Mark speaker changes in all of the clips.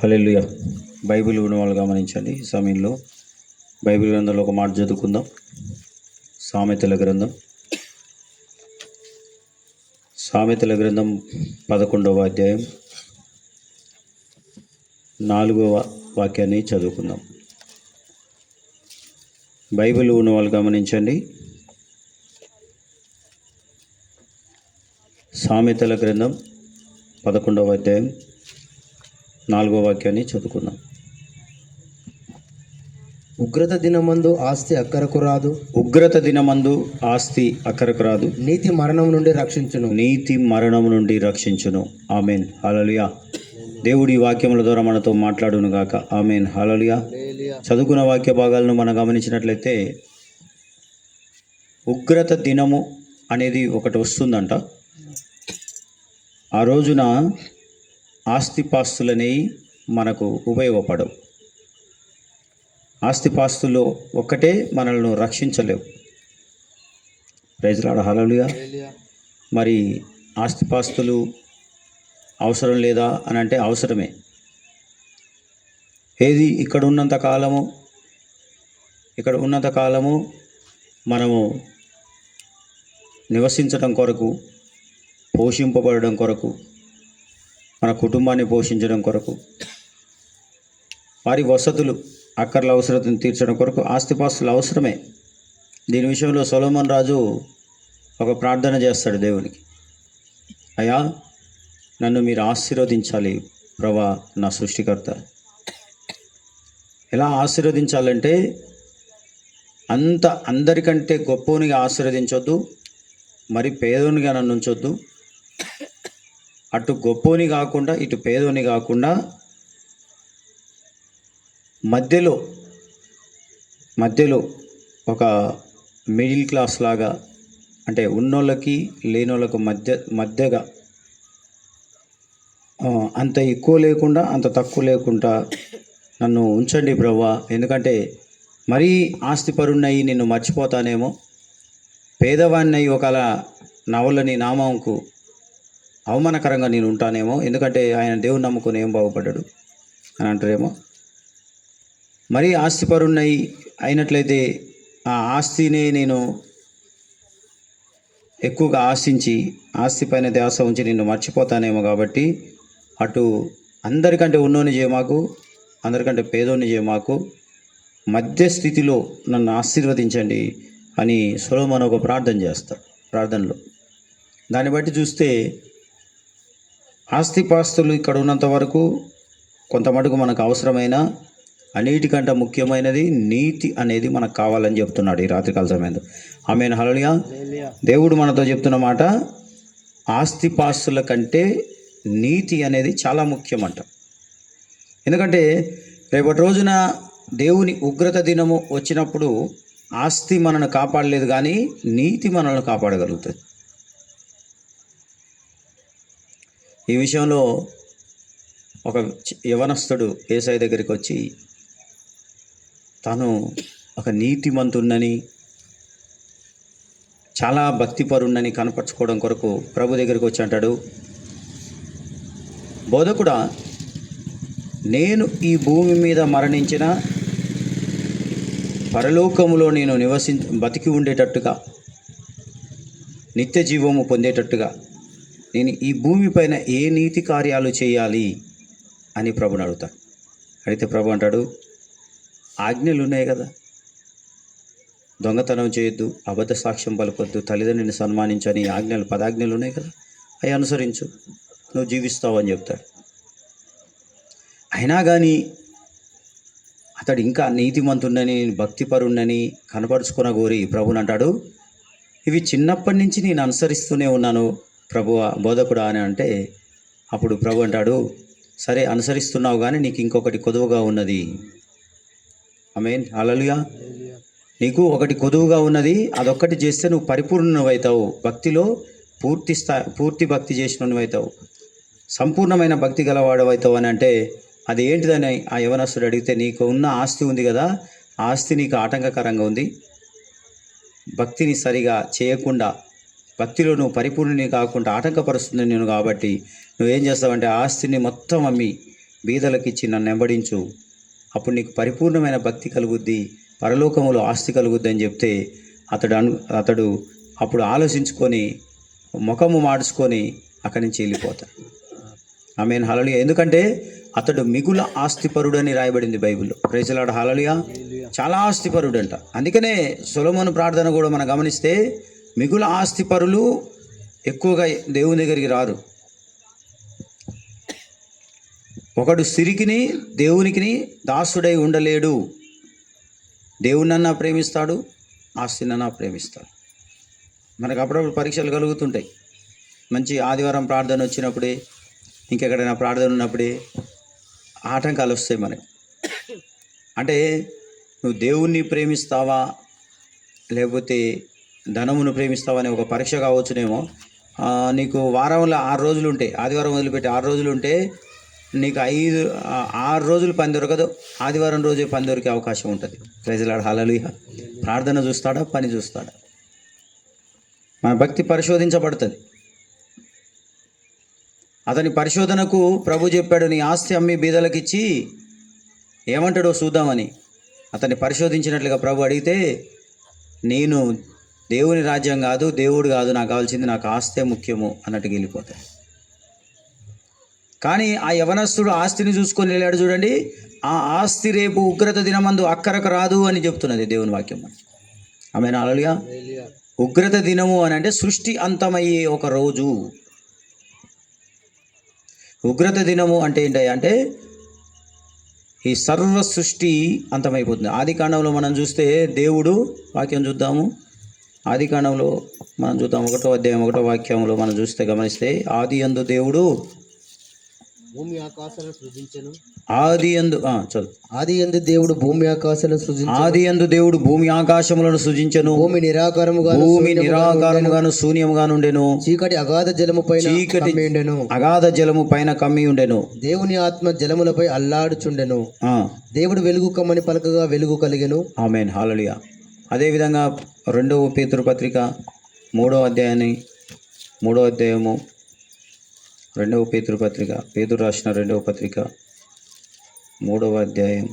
Speaker 1: హల్లెలూయా. Bible ఉన్న వాళ్ళు గమనించండి. ఈ సమయంలో బైబిల్ గ్రంథంలో ఒక మాట చదువుకుందాం. సామెతల గ్రంథం 11వ అధ్యాయం 4వ వాక్యాన్ని చదువుకుందాం. బైబిల్ ఉన్న వాళ్ళు గమనించండి. సామెతల గ్రంథం 11వ అధ్యాయం 4వ వాక్యాన్ని చదువుకుందాం.
Speaker 2: ఉగ్రత దినమందు ఆస్తి అక్కరకు రాదు,
Speaker 1: ఉగ్రత దినమందు ఆస్తి అక్కరకు రాదు,
Speaker 2: నీతి మరణం నుండి రక్షించును.
Speaker 1: నీతి మరణం నుండి రక్షించును. ఆమెన్. హల్లెలూయా. దేవుడి వాక్యముల ద్వారా మనతో మాట్లాడును గాక. ఆమెన్. హల్లెలూయా. చదువుకున్న వాక్య భాగాలను మనం గమనించినట్లయితే ఉగ్రత దినము అనేది ఒకటి వస్తుందంట. ఆ రోజున ఆస్తిపాస్తులనేవి మనకు ఉపయోగపడవు. ఆస్తిపాస్తులు ఒక్కటే మనల్ని రక్షించలేవు. Praise lord. హల్లెలూయా. మరి ఆస్తిపాస్తులు అవసరం లేదా అని అంటే అవసరమే. ఏది ఇక్కడ ఉన్నంత కాలము మనము నివసించడం కొరకు, పోషింపబడడం కొరకు, మన కుటుంబాన్ని పోషించడం కొరకు, వారి వసతులు అక్కర్ల అవసరతను తీర్చడం కొరకు ఆస్తిపాస్తులు అవసరమే. దీని విషయంలో సొలొమోను రాజు ఒక ప్రార్థన చేస్తాడు దేవునికి. అయ్యా, నన్ను మీరు ఆశీర్వదించాలి ప్రభువా, నా సృష్టికర్త. ఎలా ఆశీర్వదించాలంటే అందరికంటే గొప్పనిగా ఆశీర్వదించొద్దు, మరి పేదోనిగా నన్ను ఉంచొద్దు. అటు గొప్పోని కాకుండా ఇటు పేదోని కాకుండా మధ్యలో ఒక మిడిల్ క్లాస్ లాగా, అంటే ఉన్నోళ్ళకి లేనోళ్ళకు మధ్యగా, అంత ఎక్కువ లేకుండా అంత తక్కువ లేకుండా నన్ను ఉంచండి ప్రభువా. ఎందుకంటే మరీ ఆస్తిపరున్నయి నిన్ను మర్చిపోతానేమో, పేదవాడినై ఒకవేళ నా వల్ల నీ నామంకు అవమానకరంగా నేను ఉంటానేమో, ఎందుకంటే ఆయన దేవుని నమ్ముకొని ఏం బాగుపడ్డాడు అని అంటారేమో. మరీ ఆస్తిపరున్నయి అయినట్లయితే ఆ ఆస్తినే నేను ఎక్కువగా ఆశించి ఆస్తి పైన ధ్యాస ఉంచి నిన్ను మర్చిపోతానేమో. కాబట్టి అటు అందరికంటే ఉన్నోని చేయమాకు, అందరికంటే పేదోని చేయమాకు, మధ్య స్థితిలో నన్ను ఆశీర్వదించండి అని సొలొమోను ఒక ప్రార్థన చేస్తాడు. ప్రార్థనలో దాన్ని బట్టి చూస్తే ఆస్తిపాస్తులు ఇక్కడ ఉన్నంత వరకు కొంత మటుకు మనకు అవసరమైన, అన్నిటికంటే ముఖ్యమైనది నీతి అనేది మనకు కావాలని చెప్తున్నాడు ఈ రాత్రికాల సమయంలో. ఆమేన్. హల్లెలూయా. దేవుడు మనతో చెప్తున్న మాట, ఆస్తిపాస్తుల కంటే నీతి అనేది చాలా ముఖ్యమంట. ఎందుకంటే రేపటి రోజున దేవుని ఉగ్రత దినము వచ్చినప్పుడు ఆస్తి మనల్ని కాపాడలేదు, కానీ నీతి మనల్ని కాపాడగలుగుతుంది. ఈ విషయంలో ఒక యవనస్తుడు యేసయ్య దగ్గరికి వచ్చి తాను ఒక నీతిమంతున్నని, చాలా భక్తిపరుణ్ణని కనపరచుకోవడం కొరకు ప్రభు దగ్గరికి వచ్చి అంటాడు, బోధకుడా, నేను ఈ భూమి మీద మరణించిన పరలోకములో నేను బతికి ఉండేటట్టుగా, నిత్య జీవము పొందేటట్టుగా నేను ఈ భూమిపైన ఏ నీతి కార్యాలు చేయాలి అని ప్రభుని అడుగుతాను. అడిగితే ప్రభు అంటాడు, ఆజ్ఞలు ఉన్నాయి కదా, దొంగతనం చేయొద్దు, అబద్ధ సాక్ష్యం పలకొద్దు, తల్లిదండ్రుని సన్మానించని ఆజ్ఞలు, 10 ఆజ్ఞలు ఉన్నాయి కదా, అవి అనుసరించు, నువ్వు జీవిస్తావు అని చెప్తాడు. అయినా కానీ అతడు ఇంకా నీతిమంతుడని, భక్తిపరుణ్ణని కనపరుచుకున్న గోరి ప్రభుని అంటాడు, ఇవి చిన్నప్పటి నుంచి నేను అనుసరిస్తూనే ఉన్నాను ప్రభువా, బోధకుడా అని అంటే, అప్పుడు ప్రభు అంటాడు, సరే అనుసరిస్తున్నావు, కానీ నీకు ఇంకొకటి కొదువుగా ఉన్నది. ఆమేన్. హల్లెలూయా. నీకు ఒకటి కొదువుగా ఉన్నది, అదొక్కటి చేస్తే నువ్వు పరిపూర్ణమవుతావు, భక్తిలో పూర్తి భక్తి చేసినవవుతావు, సంపూర్ణమైన భక్తి గలవాడవవుతావు అని అంటే, అది ఏంటిదని ఆ యవనస్తుడు అడిగితే, నీకు ఉన్న ఆస్తి ఉంది కదా, ఆస్తి నీకు ఆటంకకరంగా ఉంది, భక్తిని సరిగా చేయకుండా, భక్తిలో నువ్వు పరిపూర్ణని కాకుండా ఆటంకపరుస్తుంది నేను. కాబట్టి నువ్వేం చేస్తావంటే ఆస్తిని మొత్తం అమ్మి బీదలకిచ్చి నన్ను వెంబడించు, అప్పుడు నీకు పరిపూర్ణమైన భక్తి కలుగుద్ది, పరలోకములో ఆస్తి కలుగుద్ది అని చెప్తే అతడు అప్పుడు ఆలోచించుకొని ముఖము మార్చుకొని అక్కడి నుంచి వెళ్ళిపోతాడు. ఆమేన్, హల్లెలూయా. ఎందుకంటే అతడు మిగుల ఆస్తిపరుడు అని రాయబడింది బైబిల్లో. ప్రైజ్ ది లార్డ్, హల్లెలూయా. చాలా ఆస్తిపరుడు అంట. అందుకనే సొలొమోను ప్రార్థన కూడా మనం గమనిస్తే మిగుల ఆస్తిపరులు ఎక్కువగా దేవుని దగ్గరికి రారు. ఒకడు సిరికిని దేవునికి దాసుడై ఉండలేడు. దేవుణ్ణన్నా ప్రేమిస్తాడు, ఆస్తినన్నా ప్రేమిస్తాడు. మనకు అప్పుడప్పుడు పరీక్షలు కలుగుతుంటాయి. మంచి ఆదివారం ప్రార్థన వచ్చినప్పుడే, ఇంకెక్కడైనా ప్రార్థన ఉన్నప్పుడే ఆటంకాలు వస్తాయి మనకి. అంటే నువ్వు దేవుణ్ణి ప్రేమిస్తావా లేకపోతే ధనమును ప్రేమిస్తావా అనే ఒక పరీక్ష కావచ్చునేమో. నీకు వారంలో 6 రోజులు ఉంటాయి, ఆదివారం వదిలిపెట్టి 6 రోజులు ఉంటే నీకు 6 రోజులు పని దొరకదు, ఆదివారం రోజే పని దొరికే అవకాశం ఉంటుంది. Praise the Lord, hallelujah. ప్రార్థన చూస్తాడా, పని చూస్తాడా? మన భక్తి పరిశోధించబడుతుంది. అతని పరిశోధనకు ప్రభు చెప్పాడు, నీ ఆస్తి అమ్మి బీదలకిచ్చి ఏమంటాడో చూద్దామని. అతన్ని పరిశోధించినట్లుగా ప్రభు అడిగితే, నేను దేవుని రాజ్యం కాదు, దేవుడు కాదు, నాకు కావాల్సింది నాకు ఆస్తే ముఖ్యము అన్నట్టుగా వెళ్ళిపోతాడు. కానీ ఆ యవనస్తుడు ఆస్తిని చూసుకొని వెళ్ళాడు. చూడండి, ఆ ఆస్తి రేపు ఉగ్రత దినమందు అక్కరకు రాదు అని చెప్తున్నది దేవుని వాక్యం. ఆమేన్, హల్లెలూయా. ఉగ్రత దినము అని అంటే సృష్టి అంతమయ్యే ఒక రోజు. ఉగ్రత దినము అంటే ఏంటి అంటే ఈ సర్వ సృష్టి అంతమైపోతుంది. ఆదికాండంలో మనం చూస్తే దేవుడు వాక్యం చూద్దాము. ఆదికాండంలో మనం చూద్దాం 1వ అధ్యాయం 1వ వాక్యంలో మనం చూస్తే గమనిస్తే, ఆదియందు దేవుడు
Speaker 2: భూమి ఆకాశాలను సృజించెను.
Speaker 1: ఆదియందు
Speaker 2: దేవుడు భూమి ఆకాశాలను సృజించెను.
Speaker 1: ఆదియందు దేవుడు భూమి ఆకాశములను సృజించెను.
Speaker 2: భూమి
Speaker 1: నిరాకారముగాను శూన్యముగాను ఉండెను.
Speaker 2: చీకటి అగాధ జలము పైన కమ్మి ఉండెను. దేవుని ఆత్మ జలములపై అల్లాడుచుండెను. దేవుడు వెలుగు కమ్మని పలకగా వెలుగు కలిగెను.
Speaker 1: ఆమేన్, హల్లెలూయా. అదేవిధంగా 2వ పేతురు పత్రిక 3వ అధ్యాయము 2వ పేతురు పత్రిక, పేతురు రాసిన 2వ పత్రిక 3వ అధ్యాయం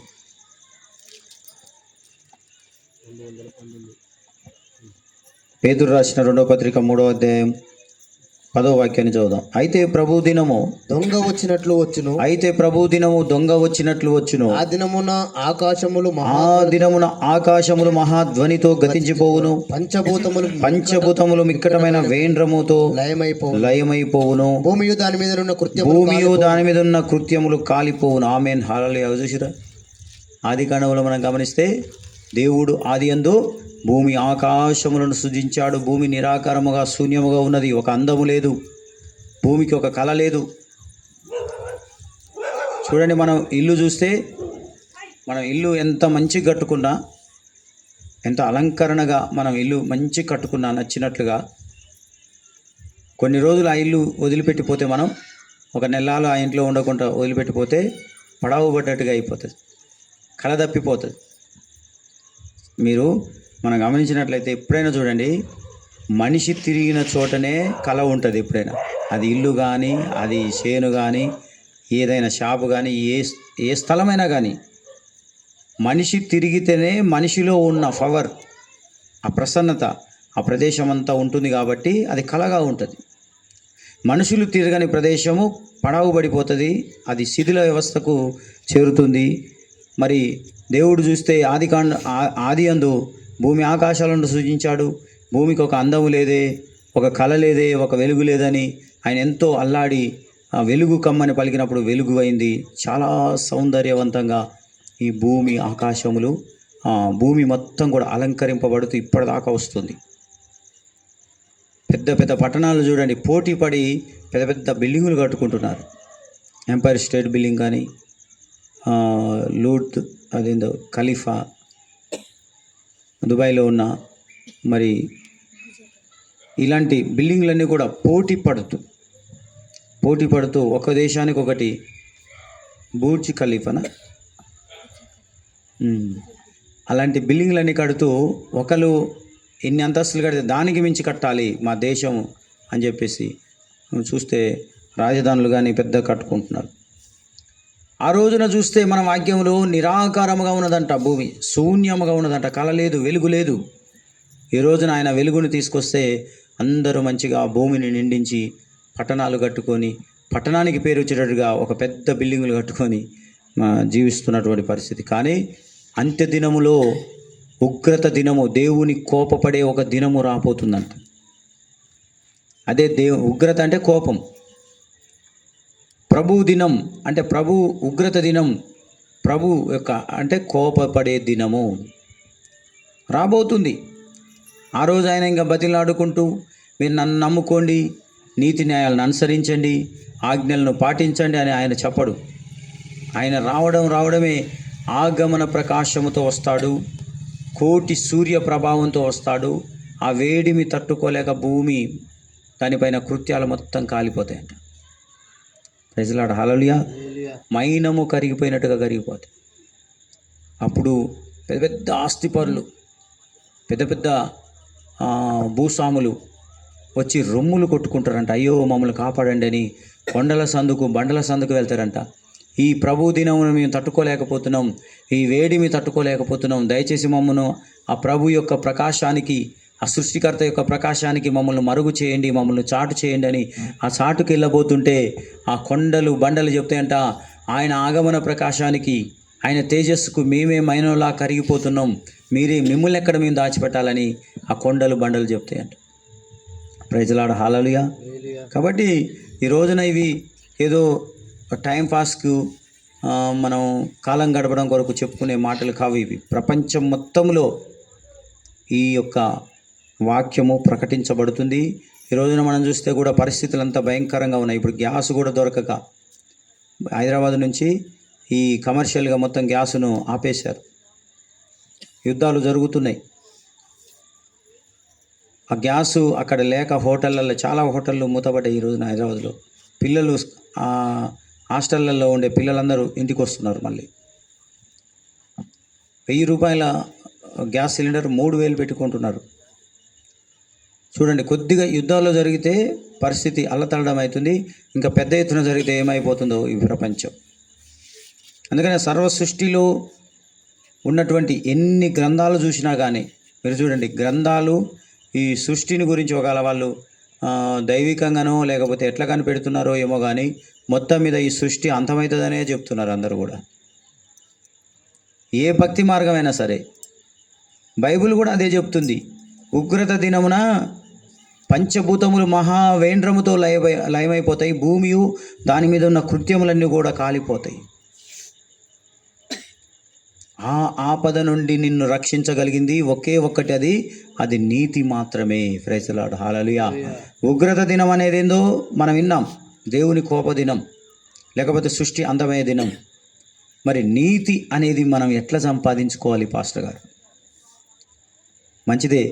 Speaker 1: 2వ పత్రిక 3వ అధ్యాయం 10వ వాక్యాన్ని చదువుదాం. అయితే ప్రభు దినము
Speaker 2: దొంగ వచ్చినట్లు వచ్చును. ఆ దినమున ఆకాశములు
Speaker 1: మహాధ్వనితో గతించిపోవును. పంచభూతములు మిక్కటమైన వేండ్రముతో లయమైపోవును.
Speaker 2: భూమియు దాని మీద ఉన్న
Speaker 1: కృత్యములు కాలిపోవును. ఆమేన్, హల్లెలూయా. చూసిరా, ఆదికాండంలో మనం గమనిస్తే దేవుడు ఆదియందు భూమి ఆకాశములను సృజించాడు. భూమి నిరాకారముగా శూన్యముగా ఉన్నది, ఒక అందము లేదు, భూమికి ఒక కళ లేదు. చూడండి, మనం ఇల్లు చూస్తే, మనం ఇల్లు ఎంత మంచి కట్టుకున్నా, ఎంత అలంకరణగా మనం ఇల్లు మంచి కట్టుకున్నా నచ్చినట్లుగా, కొన్ని రోజులు ఆ ఇల్లు వదిలిపెట్టిపోతే, మనం ఒక నెలలో ఆ ఇంట్లో ఉండకుండా వదిలిపెట్టిపోతే పడవ పడ్డట్టుగా అయిపోతుంది, కళ తప్పిపోతుంది. మనం గమనించినట్లయితే ఎప్పుడైనా చూడండి, మనిషి తిరిగిన చోటనే కళ ఉంటుంది. ఎప్పుడైనా అది ఇల్లు కానీ, అది చేను కానీ, ఏదైనా షాపు కానీ, ఏ స్థలమైనా కానీ మనిషి తిరిగితేనే మనిషిలో ఉన్న పవర్, ఆ ప్రసన్నత ఆ ప్రదేశం అంతా ఉంటుంది. కాబట్టి అది కళగా ఉంటుంది. మనుషులు తిరగని ప్రదేశము పడవబడిపోతుంది, అది శిథిల వ్యవస్థకు చేరుతుంది. మరి దేవుడు చూస్తే ఆదియందు భూమి ఆకాశాలను సృజించాడు. భూమికి ఒక అందము లేదే, ఒక కళ లేదే, ఒక వెలుగు లేదని ఆయన ఎంతో అల్లాడి ఆ వెలుగు కమ్మని పలికినప్పుడు వెలుగు అయింది. చాలా సౌందర్యవంతంగా ఈ భూమి ఆకాశములు, భూమి మొత్తం కూడా అలంకరింపబడుతూ ఇప్పటిదాకా వస్తుంది. పెద్ద పెద్ద పట్టణాలు చూడండి, పోటీ పడి పెద్ద పెద్ద బిల్డింగులు కట్టుకుంటున్నారు. ఎంపైర్ స్టేట్ బిల్డింగ్ కానీ, లూట్ అదేందో ఖలీఫా దుబాయ్లో ఉన్న, మరి ఇలాంటి బిల్డింగ్లన్నీ కూడా పోటీ పడుతూ ఒక దేశానికి ఒకటి బుర్జ్ ఖలీఫానా అలాంటి బిల్డింగ్లన్నీ కడుతూ ఒకరు ఎన్ని అంతస్తులు కడితే దానికి మించి కట్టాలి మా దేశం అని చెప్పేసి చూస్తే రాజధానులు కానీ పెద్ద కట్టుకుంటున్నారు. ఆ రోజున చూస్తే మన వాక్యంలో నిరాకారముగా ఉన్నదంట, భూమి శూన్యముగా ఉన్నదంట, కళ లేదు, వెలుగు లేదు. ఈ రోజున ఆయన వెలుగును తీసుకొస్తే అందరూ మంచిగా భూమిని నిండించి పట్టణాలు కట్టుకొని, పట్టణానికి పేరు వచ్చేటట్టుగా ఒక పెద్ద బిల్డింగులు కట్టుకొని జీవిస్తున్నటువంటి పరిస్థితి. కానీ అంత్య దినములో ఉగ్రత దినము, దేవుని కోపపడే ఒక దినము రాబోతుందంట. అదే ఉగ్రత అంటే కోపం. ప్రభు దినం అంటే ప్రభు ఉగ్రత దినం, ప్రభు యొక్క అంటే కోపపడే దినము రాబోతుంది. ఆ రోజు ఆయన ఇంకా బతిలాడుకుంటూ, మీరు నన్ను నమ్ముకోండి, నీతి న్యాయాలను అనుసరించండి, ఆజ్ఞలను పాటించండి అని ఆయన చెప్పడు. ఆయన రావడమే ఆగమన ప్రకాశముతో వస్తాడు, కోటి సూర్య ప్రభావంతో వస్తాడు. ఆ వేడిమి తట్టుకోలేక భూమి దానిపైన కృత్యాలు మొత్తం కాలిపోతాయంట. ప్రజలాడ హల్లెలూయా. మైనము కరిగిపోయినట్టుగా కరిగిపోతాయి. అప్పుడు పెద్ద పెద్ద ఆస్తిపరులు, పెద్ద పెద్ద భూస్వాములు వచ్చి రొమ్ములు కొట్టుకుంటారంట. అయ్యో మమ్మల్ని కాపాడండి అని కొండల సందుకు, బండల సందుకు వెళ్తారంట. ఈ ప్రభు దినమును మేము తట్టుకోలేకపోతున్నాం, ఈ వేడిమి తట్టుకోలేకపోతున్నాం, దయచేసి మమ్మను ఆ ప్రభు యొక్క ప్రకాశానికి, ఆ సృష్టికర్త యొక్క ప్రకాశానికి మమ్మల్ని మరుగు చేయండి, మమ్మల్ని చాటు చేయండి అని ఆ చాటుకి వెళ్ళబోతుంటే ఆ కొండలు బండలు చెప్తాయంట, ఆయన ఆగమన ప్రకాశానికి, ఆయన తేజస్సుకు మేమే మైనంలా కరిగిపోతున్నాం, మిమ్మల్ని ఎక్కడ మేము దాచిపెట్టాలని ఆ కొండలు బండలు చెప్తాయంట. ప్రైజ్ లార్డ్ హల్లెలూయా. కాబట్టి ఈ రోజున ఇవి ఏదో టైం పాస్కు మనం కాలం గడపడం కొరకు చెప్పుకునే మాటలు కావు. ఇవి ప్రపంచం మొత్తంలో ఈ యొక్క వాక్యము ప్రకటించబడుతుంది. ఈ రోజున మనం చూస్తే కూడా పరిస్థితులు అంతా భయంకరంగా ఉన్నాయి. ఇప్పుడు గ్యాస్ కూడా దొరకక హైదరాబాద్ నుంచి ఈ కమర్షియల్గా మొత్తం గ్యాసును ఆపేశారు. యుద్ధాలు జరుగుతున్నాయి. ఆ గ్యాసు అక్కడ లేక హోటళ్ళల్లో, చాలా హోటళ్ళు మూతపడ్డాయి ఈ రోజున హైదరాబాద్లో. పిల్లలు హాస్టళ్ళల్లో ఉండే పిల్లలందరూ ఇంటికి వస్తున్నారు. మళ్ళీ 1000 రూపాయల గ్యాస్ సిలిండర్ 3000 పెట్టుకుంటున్నారు. చూడండి, కొద్దిగా యుద్ధాల్లో జరిగితే పరిస్థితి అల్లతల్లడం అవుతుంది. ఇంకా పెద్ద ఎత్తున జరిగితే ఏమైపోతుందో ఈ ప్రపంచం. అందుకనే సర్వ సృష్టిలో ఉన్నటువంటి ఎన్ని గ్రంథాలు చూసినా కానీ, మీరు చూడండి, గ్రంథాలు ఈ సృష్టిని గురించి ఒకవేళ వాళ్ళు దైవికంగానో లేకపోతే ఎట్లా కనిపెడుతున్నారో ఏమో కానీ, మొత్తం మీద ఈ సృష్టి అంతమవుతుందనే చెప్తున్నారు అందరూ కూడా. ఏ భక్తి మార్గమైనా సరే బైబిల్ కూడా అదే చెప్తుంది. ఉగ్రత దినమున పంచభూతములు మహావేంద్రముతో లయమైపోతాయి, భూమియు దాని మీద ఉన్న కృత్యములన్నీ కూడా కాలిపోతాయి. ఆ ఆపద నుండి నిన్ను రక్షించగలిగింది ఒకే ఒక్కటి, అది నీతి మాత్రమే. ప్రైజ్ ది లార్డ్ హల్లెలూయా. ఉగ్రత దినం అనేది ఏందో మనం విన్నాం, దేవుని కోప దినం, లేకపోతే సృష్టి అందమయ్యే దినం. మరి నీతి అనేది మనం ఎట్లా సంపాదించుకోవాలి పాస్టర్ గారు? మంచిదే,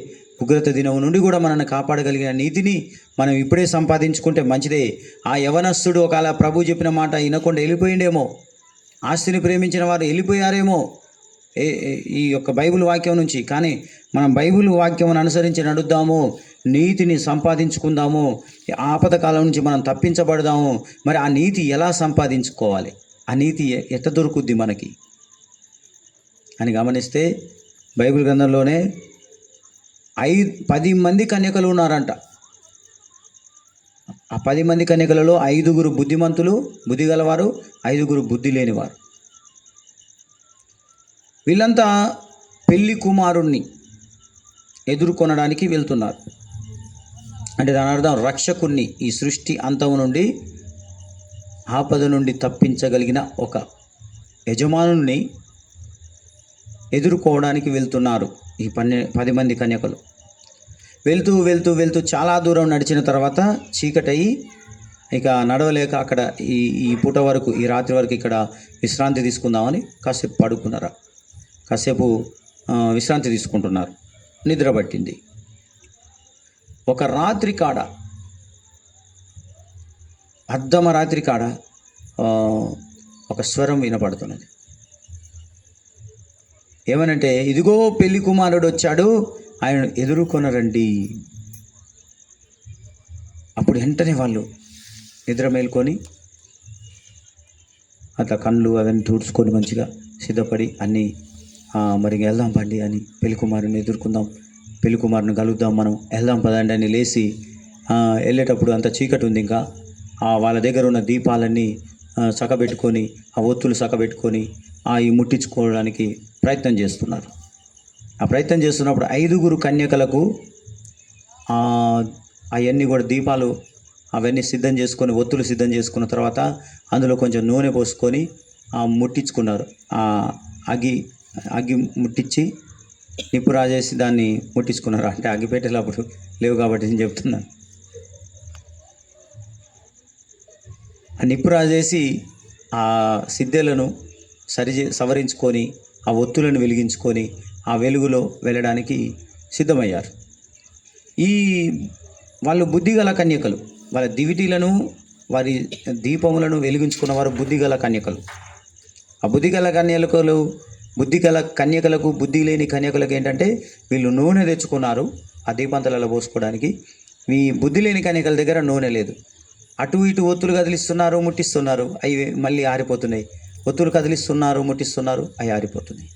Speaker 1: ఉగ్రత దినం నుండి కూడా మనల్ని కాపాడగలిగిన నీతిని మనం ఇప్పుడే సంపాదించుకుంటే మంచిదే. ఆ యవనస్తుడు ఒకవేళ ప్రభు చెప్పిన మాట వినకుండా వెళ్ళిపోయిండేమో, ఆస్తిని ప్రేమించిన వారు వెళ్ళిపోయారేమో ఈ యొక్క బైబిల్ వాక్యం నుంచి. కానీ మనం బైబిల్ వాక్యం అనుసరించి నడుద్దాము, నీతిని సంపాదించుకుందాము, ఆపద కాలం నుంచి మనం తప్పించబడదాము. మరి ఆ నీతి ఎలా సంపాదించుకోవాలి, ఆ నీతి ఎట్లా దొరుకుద్ది మనకి అని గమనిస్తే, బైబిల్ గ్రంథంలోనే 10 మంది కన్యకలు ఉన్నారంట. ఆ 10 మంది కన్యకలలో 5 బుద్ధిమంతులు, బుద్ధి గలవారు, 5 బుద్ధి లేనివారు. వీళ్ళంతా పెళ్లి కుమారుణ్ణి ఎదుర్కొనడానికి వెళ్తున్నారు. అంటే దాని అర్థం రక్షకుణ్ణి, ఈ సృష్టి అంతము నుండి, ఆపద నుండి తప్పించగలిగిన ఒక యజమానుని ఎదుర్కోవడానికి వెళ్తున్నారు ఈ 10 మంది కన్యకలు. వెళ్తూ వెళ్తూ వెళ్తూ చాలా దూరం నడిచిన తర్వాత చీకటయి ఇక నడవలేక అక్కడ ఈ పూట వరకు, ఈ రాత్రి వరకు ఇక్కడ విశ్రాంతి తీసుకుందామని కాసేపు పడుకున్నారు. కాసేపు విశ్రాంతి తీసుకుంటున్నారు. నిద్ర పట్టింది. ఒక రాత్రి కాడ, అర్ధమరాత్రి కాడ ఒక స్వరం వినపడుతున్నది. ఏమనంటే, ఇదిగో పెళ్లి కుమారుడు వచ్చాడు, ఆయన ఎదుర్కొనరండి. అప్పుడు వెంటనే వాళ్ళు నిద్ర మేల్కొని అట్లా కళ్ళు అవన్నీ తుడుచుకొని మంచిగా సిద్ధపడి అన్నీ మరి వెళ్దాం పండి అని పెళ్లి కుమారుని ఎదుర్కొందాం, పెళ్లి కుమారుని కలుద్దాం, మనం వెళ్దాం పదండి అని లేచి వెళ్ళేటప్పుడు అంత చీకటి ఉంది. ఇంకా వాళ్ళ దగ్గర ఉన్న దీపాలన్నీ చక్కబెట్టుకొని, ఆ ఒత్తులు చక్కబెట్టుకొని ఈ ముట్టించుకోవడానికి ప్రయత్నం చేస్తున్నారు. ఆ ప్రయత్నం చేస్తున్నప్పుడు 5 కన్యకలకు అవన్నీ కూడా దీపాలు అవన్నీ సిద్ధం చేసుకొని, ఒత్తులు సిద్ధం చేసుకున్న తర్వాత అందులో కొంచెం నూనె పోసుకొని ముట్టించుకున్నారు. అగ్గి ముట్టించి నిప్పు రాజేసి దాన్ని ముట్టించుకున్నారు. అంటే అగ్గిపెట్టెలు అప్పుడు లేవు కాబట్టి నేను చెప్తున్నాను. ఆ నిప్పు రాజేసి ఆ సిద్ధెలను సవరించుకొని, ఆ ఒత్తులను వెలిగించుకొని ఆ వెలుగులో వెళ్ళడానికి సిద్ధమయ్యారు. వాళ్ళు బుద్ధిగల కన్యకలు, వాళ్ళ దివిటీలను వారి దీపములను వెలిగించుకున్నవారు బుద్ధిగల కన్యకలు. ఆ బుద్ధిగల కన్యకలకు బుద్ధి లేని కన్యకలకు ఏంటంటే వీళ్ళు నూనె తెచ్చుకున్నారు ఆ దీపంతలలో పోసుకోవడానికి. ఈ బుద్ధి లేని కన్యకల దగ్గర నూనె లేదు. అటు ఇటు ఒత్తులు కదిలిస్తున్నారు, ముట్టిస్తున్నారు, అవి మళ్ళీ ఆరిపోతున్నాయి. ఒత్తులు కదిలిస్తున్నారు, ముట్టిస్తున్నారు, అవి ఆరిపోతున్నాయి.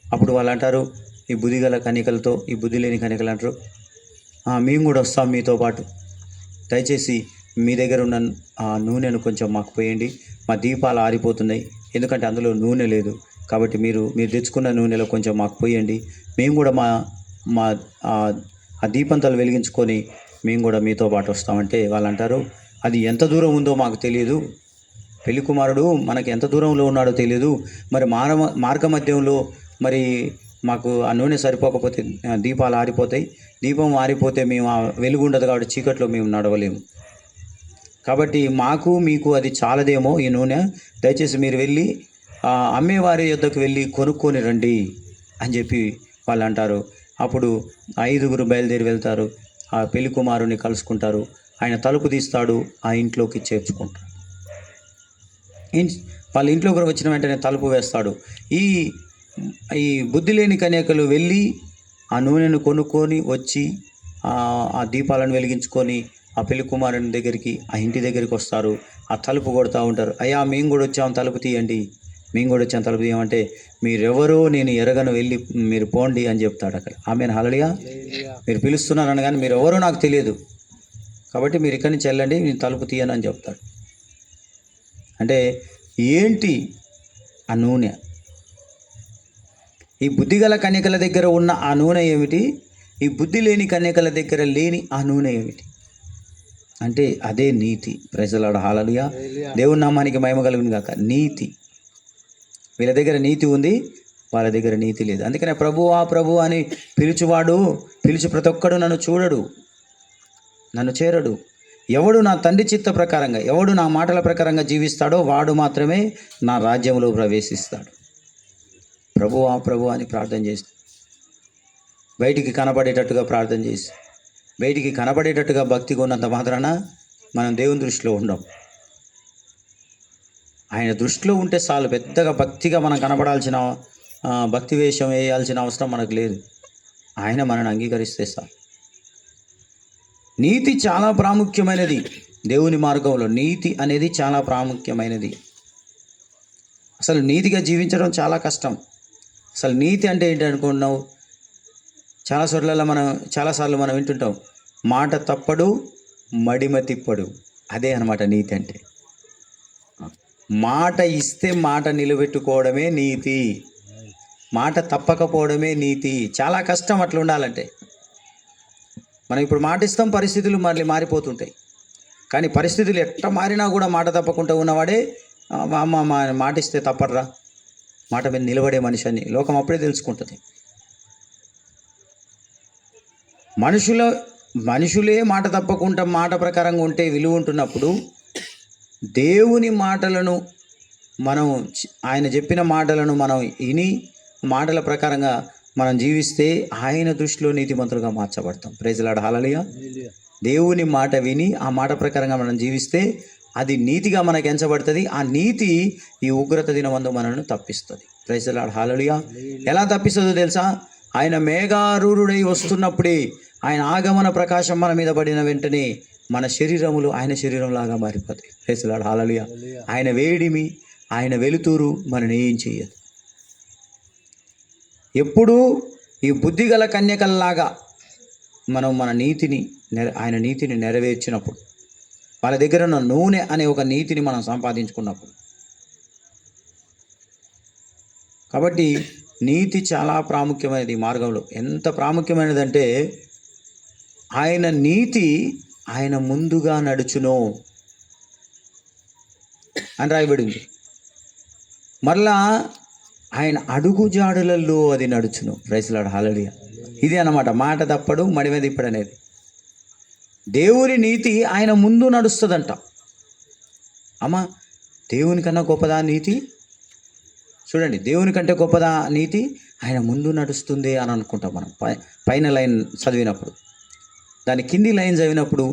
Speaker 1: అప్పుడు వాళ్ళు అంటారు, ఈ బుద్ధిగల కన్యకలతో ఈ బుద్ధి లేని కన్యకలు అంటారు, మేము కూడా వస్తాం మీతో పాటు, దయచేసి మీ దగ్గర ఉన్న ఆ నూనెను కొంచెం మాకు పోయండి, మా దీపాలు ఆరిపోతున్నాయి, ఎందుకంటే అందులో నూనె లేదు, కాబట్టి మీరు తెచ్చుకున్న నూనెలో కొంచెం మాకు పోయండి, మేము కూడా మా ఆ దీపంతలు వెలిగించుకొని మేము కూడా మీతో పాటు వస్తామంటే వాళ్ళు అంటారు, అది ఎంత దూరం ఉందో మాకు తెలియదు, పెళ్లి కుమారుడు మనకి ఎంత దూరంలో ఉన్నాడో తెలియదు, మరి మార్గ మధ్యంలో మరి మాకు ఆ నూనె సరిపోకపోతే దీపాలు ఆరిపోతాయి, దీపం ఆరిపోతే మేము ఆ వెలుగు ఉండదు కాబట్టి చీకట్లో మేము నడవలేము, కాబట్టి మాకు మీకు అది చాలదేమో ఈ నూనె, దయచేసి మీరు వెళ్ళి అమ్మేవారి యొద్దకు వెళ్ళి కొనుక్కొని రండి అని చెప్పి వాళ్ళు అంటారు. అప్పుడు 5 బయలుదేరి వెళ్తారు, ఆ పెళ్లి కుమారుని కలుసుకుంటారు, ఆయన తలుపు తీస్తాడు, ఆ ఇంట్లోకి చేర్చుకుంటాడు. వాళ్ళ ఇంట్లోకి వచ్చిన వెంటనే తలుపు వేస్తాడు. ఈ బుద్ధి లేని కన్యకలు వెళ్ళి ఆ నూనెను కొనుక్కొని వచ్చి ఆ దీపాలను వెలిగించుకొని ఆ పెళ్లి కుమారుని దగ్గరికి, ఆ ఇంటి దగ్గరికి వస్తారు. ఆ తలుపు కొడుతూ ఉంటారు, అయ్యా మేము కూడా వచ్చాం తలుపు తీయండి, మేము కూడా వచ్చాం తలుపు తీయమంటే, మీరెవరో నేను ఎరగను, వెళ్ళి మీరు పోండి అని చెప్తాడు అక్కడ. ఆమెను హల్లెలూయా. మీరు పిలుస్తున్నారు అనగానే మీరు ఎవరో నాకు తెలియదు, కాబట్టి మీరు ఇక్కడి నుంచి వెళ్ళండి, నేను తలుపు తీయను అని చెప్తాడు. అంటే ఏంటి ఆ నూనె? ఈ బుద్ధిగల కన్యకల దగ్గర ఉన్న ఆ నూనె ఏమిటి? ఈ బుద్ధి లేని కన్యకల దగ్గర లేని ఆ నూనె ఏమిటి? అంటే అదే నీతి. ప్రైజ్ ది లార్డ్, హల్లెలూయా. దేవుని నామానికి మహిమ కలుగును గాక. నీతి. వీళ్ళ దగ్గర నీతి ఉంది, వాళ్ళ దగ్గర నీతి లేదు. అందుకనే ప్రభువా ప్రభు అని పిలిచి ప్రతి ఒక్కడు నన్ను చూడడు, నన్ను చేరడు. ఎవడు నా తండ్రి చిత్త ప్రకారంగా, ఎవడు నా మాటల ప్రకారంగా జీవిస్తాడో వాడు మాత్రమే నా రాజ్యంలో ప్రవేశిస్తాడు. ప్రభువా ప్రభు అని ప్రార్థన చేసి, బయటికి కనపడేటట్టుగా ప్రార్థన చేసి, బయటికి కనపడేటట్టుగా భక్తిగా ఉన్నంత మాత్రాన మనం దేవుని దృష్టిలో ఉండం. ఆయన దృష్టిలో ఉంటే చాలు. పెద్దగా భక్తిగా మనం కనపడాల్సిన భక్తి వేషం వేయాల్సిన అవసరం మనకు లేదు. ఆయన మనల్ని అంగీకరిస్తే చాలు. నీతి చాలా ప్రాముఖ్యమైనది. దేవుని మార్గంలో నీతి అనేది చాలా ప్రాముఖ్యమైనది. అసలు నీతిగా జీవించడం చాలా కష్టం. అసలు నీతి అంటే ఏంటి అనుకుంటున్నావు? చాలాసార్లు మనం వింటుంటాం, మాట తప్పడు మడిమ తిప్పడు. అదే అన్నమాట నీతి అంటే. మాట ఇస్తే మాట నిలబెట్టుకోవడమే నీతి, మాట తప్పకపోవడమే నీతి. చాలా కష్టం అట్లా ఉండాలంటే. మనం ఇప్పుడు మాట ఇస్తాం, పరిస్థితులు మళ్ళీ మారిపోతుంటాయి. కానీ పరిస్థితులు ఎట్లా మారినా కూడా మాట తప్పకుండా ఉన్నవాడే మాట ఇస్తే తప్పడరా, మాట మీద నిలబడే మనిషి అని లోకం అప్పుడే తెలుసుకుంటుంది. మనుషులే మాట తప్పకుండా మాట ప్రకారంగా ఉంటే విలువ ఉంటున్నప్పుడు, దేవుని మాటలను మనం, ఆయన చెప్పిన మాటలను మనం విని మాటల ప్రకారంగా మనం జీవిస్తే ఆయన దృష్టిలో నీతిమంతులుగా మార్చబడతాం. ప్రైజ్ ది లార్డ్, హల్లెలూయా. దేవుని మాట విని ఆ మాట ప్రకారంగా మనం జీవిస్తే అది నీతిగా మనకు ఎంచబడుతుంది. ఆ నీతి ఈ ఉగ్రత దినమందు మనల్ని తప్పిస్తుంది. ప్రైజ్ ది లార్డ్, హల్లెలూయా. ఎలా తప్పిస్తుందో తెలుసా? ఆయన మేఘారూఢుడై వస్తున్నప్పుడే, ఆయన ఆగమన ప్రకాశం మన మీద పడిన వెంటనే మన శరీరములు ఆయన శరీరంలాగా మారిపోతాయి. ప్రైజ్ లార్డ్, హల్లెలూయా. ఆయన వేడిమి, ఆయన వెలుతురు మనని ఏం చేయదు. ఎప్పుడూ ఈ బుద్ధిగల కన్యకల్లాగా మనం మన నీతిని ఆయన నీతిని నెరవేర్చినప్పుడు, వాళ్ళ దగ్గర ఉన్న నూనె అనే ఒక నీతిని మనం సంపాదించుకున్నప్పుడు. కాబట్టి నీతి చాలా ప్రాముఖ్యమైనది ఈ మార్గంలో. ఎంత ప్రాముఖ్యమైనదంటే ఆయన నీతి ఆయన ముందుగా నడుచును అని రాయబడింది. మరలా ఆయన అడుగు జాడలలో అది నడుచును. ప్రైజ్ లార్డ్, హల్లెలూయా. ఇది అన్నమాట మాట తప్పడు మడిమ తిప్పడు అనేది. దేవుని నీతి ఆయన ముందు నడుస్తుందంట. అమ్మా, దేవుని కన్నా గొప్పదా నీతి? చూడండి, దేవుని కంటే గొప్పదా నీతి? ఆయన ముందు నడుస్తుంది అని అనుకుంటాం మనం. పైన లైన్ చదివినప్పుడు, దాని కింది లైన్ చదివినప్పుడు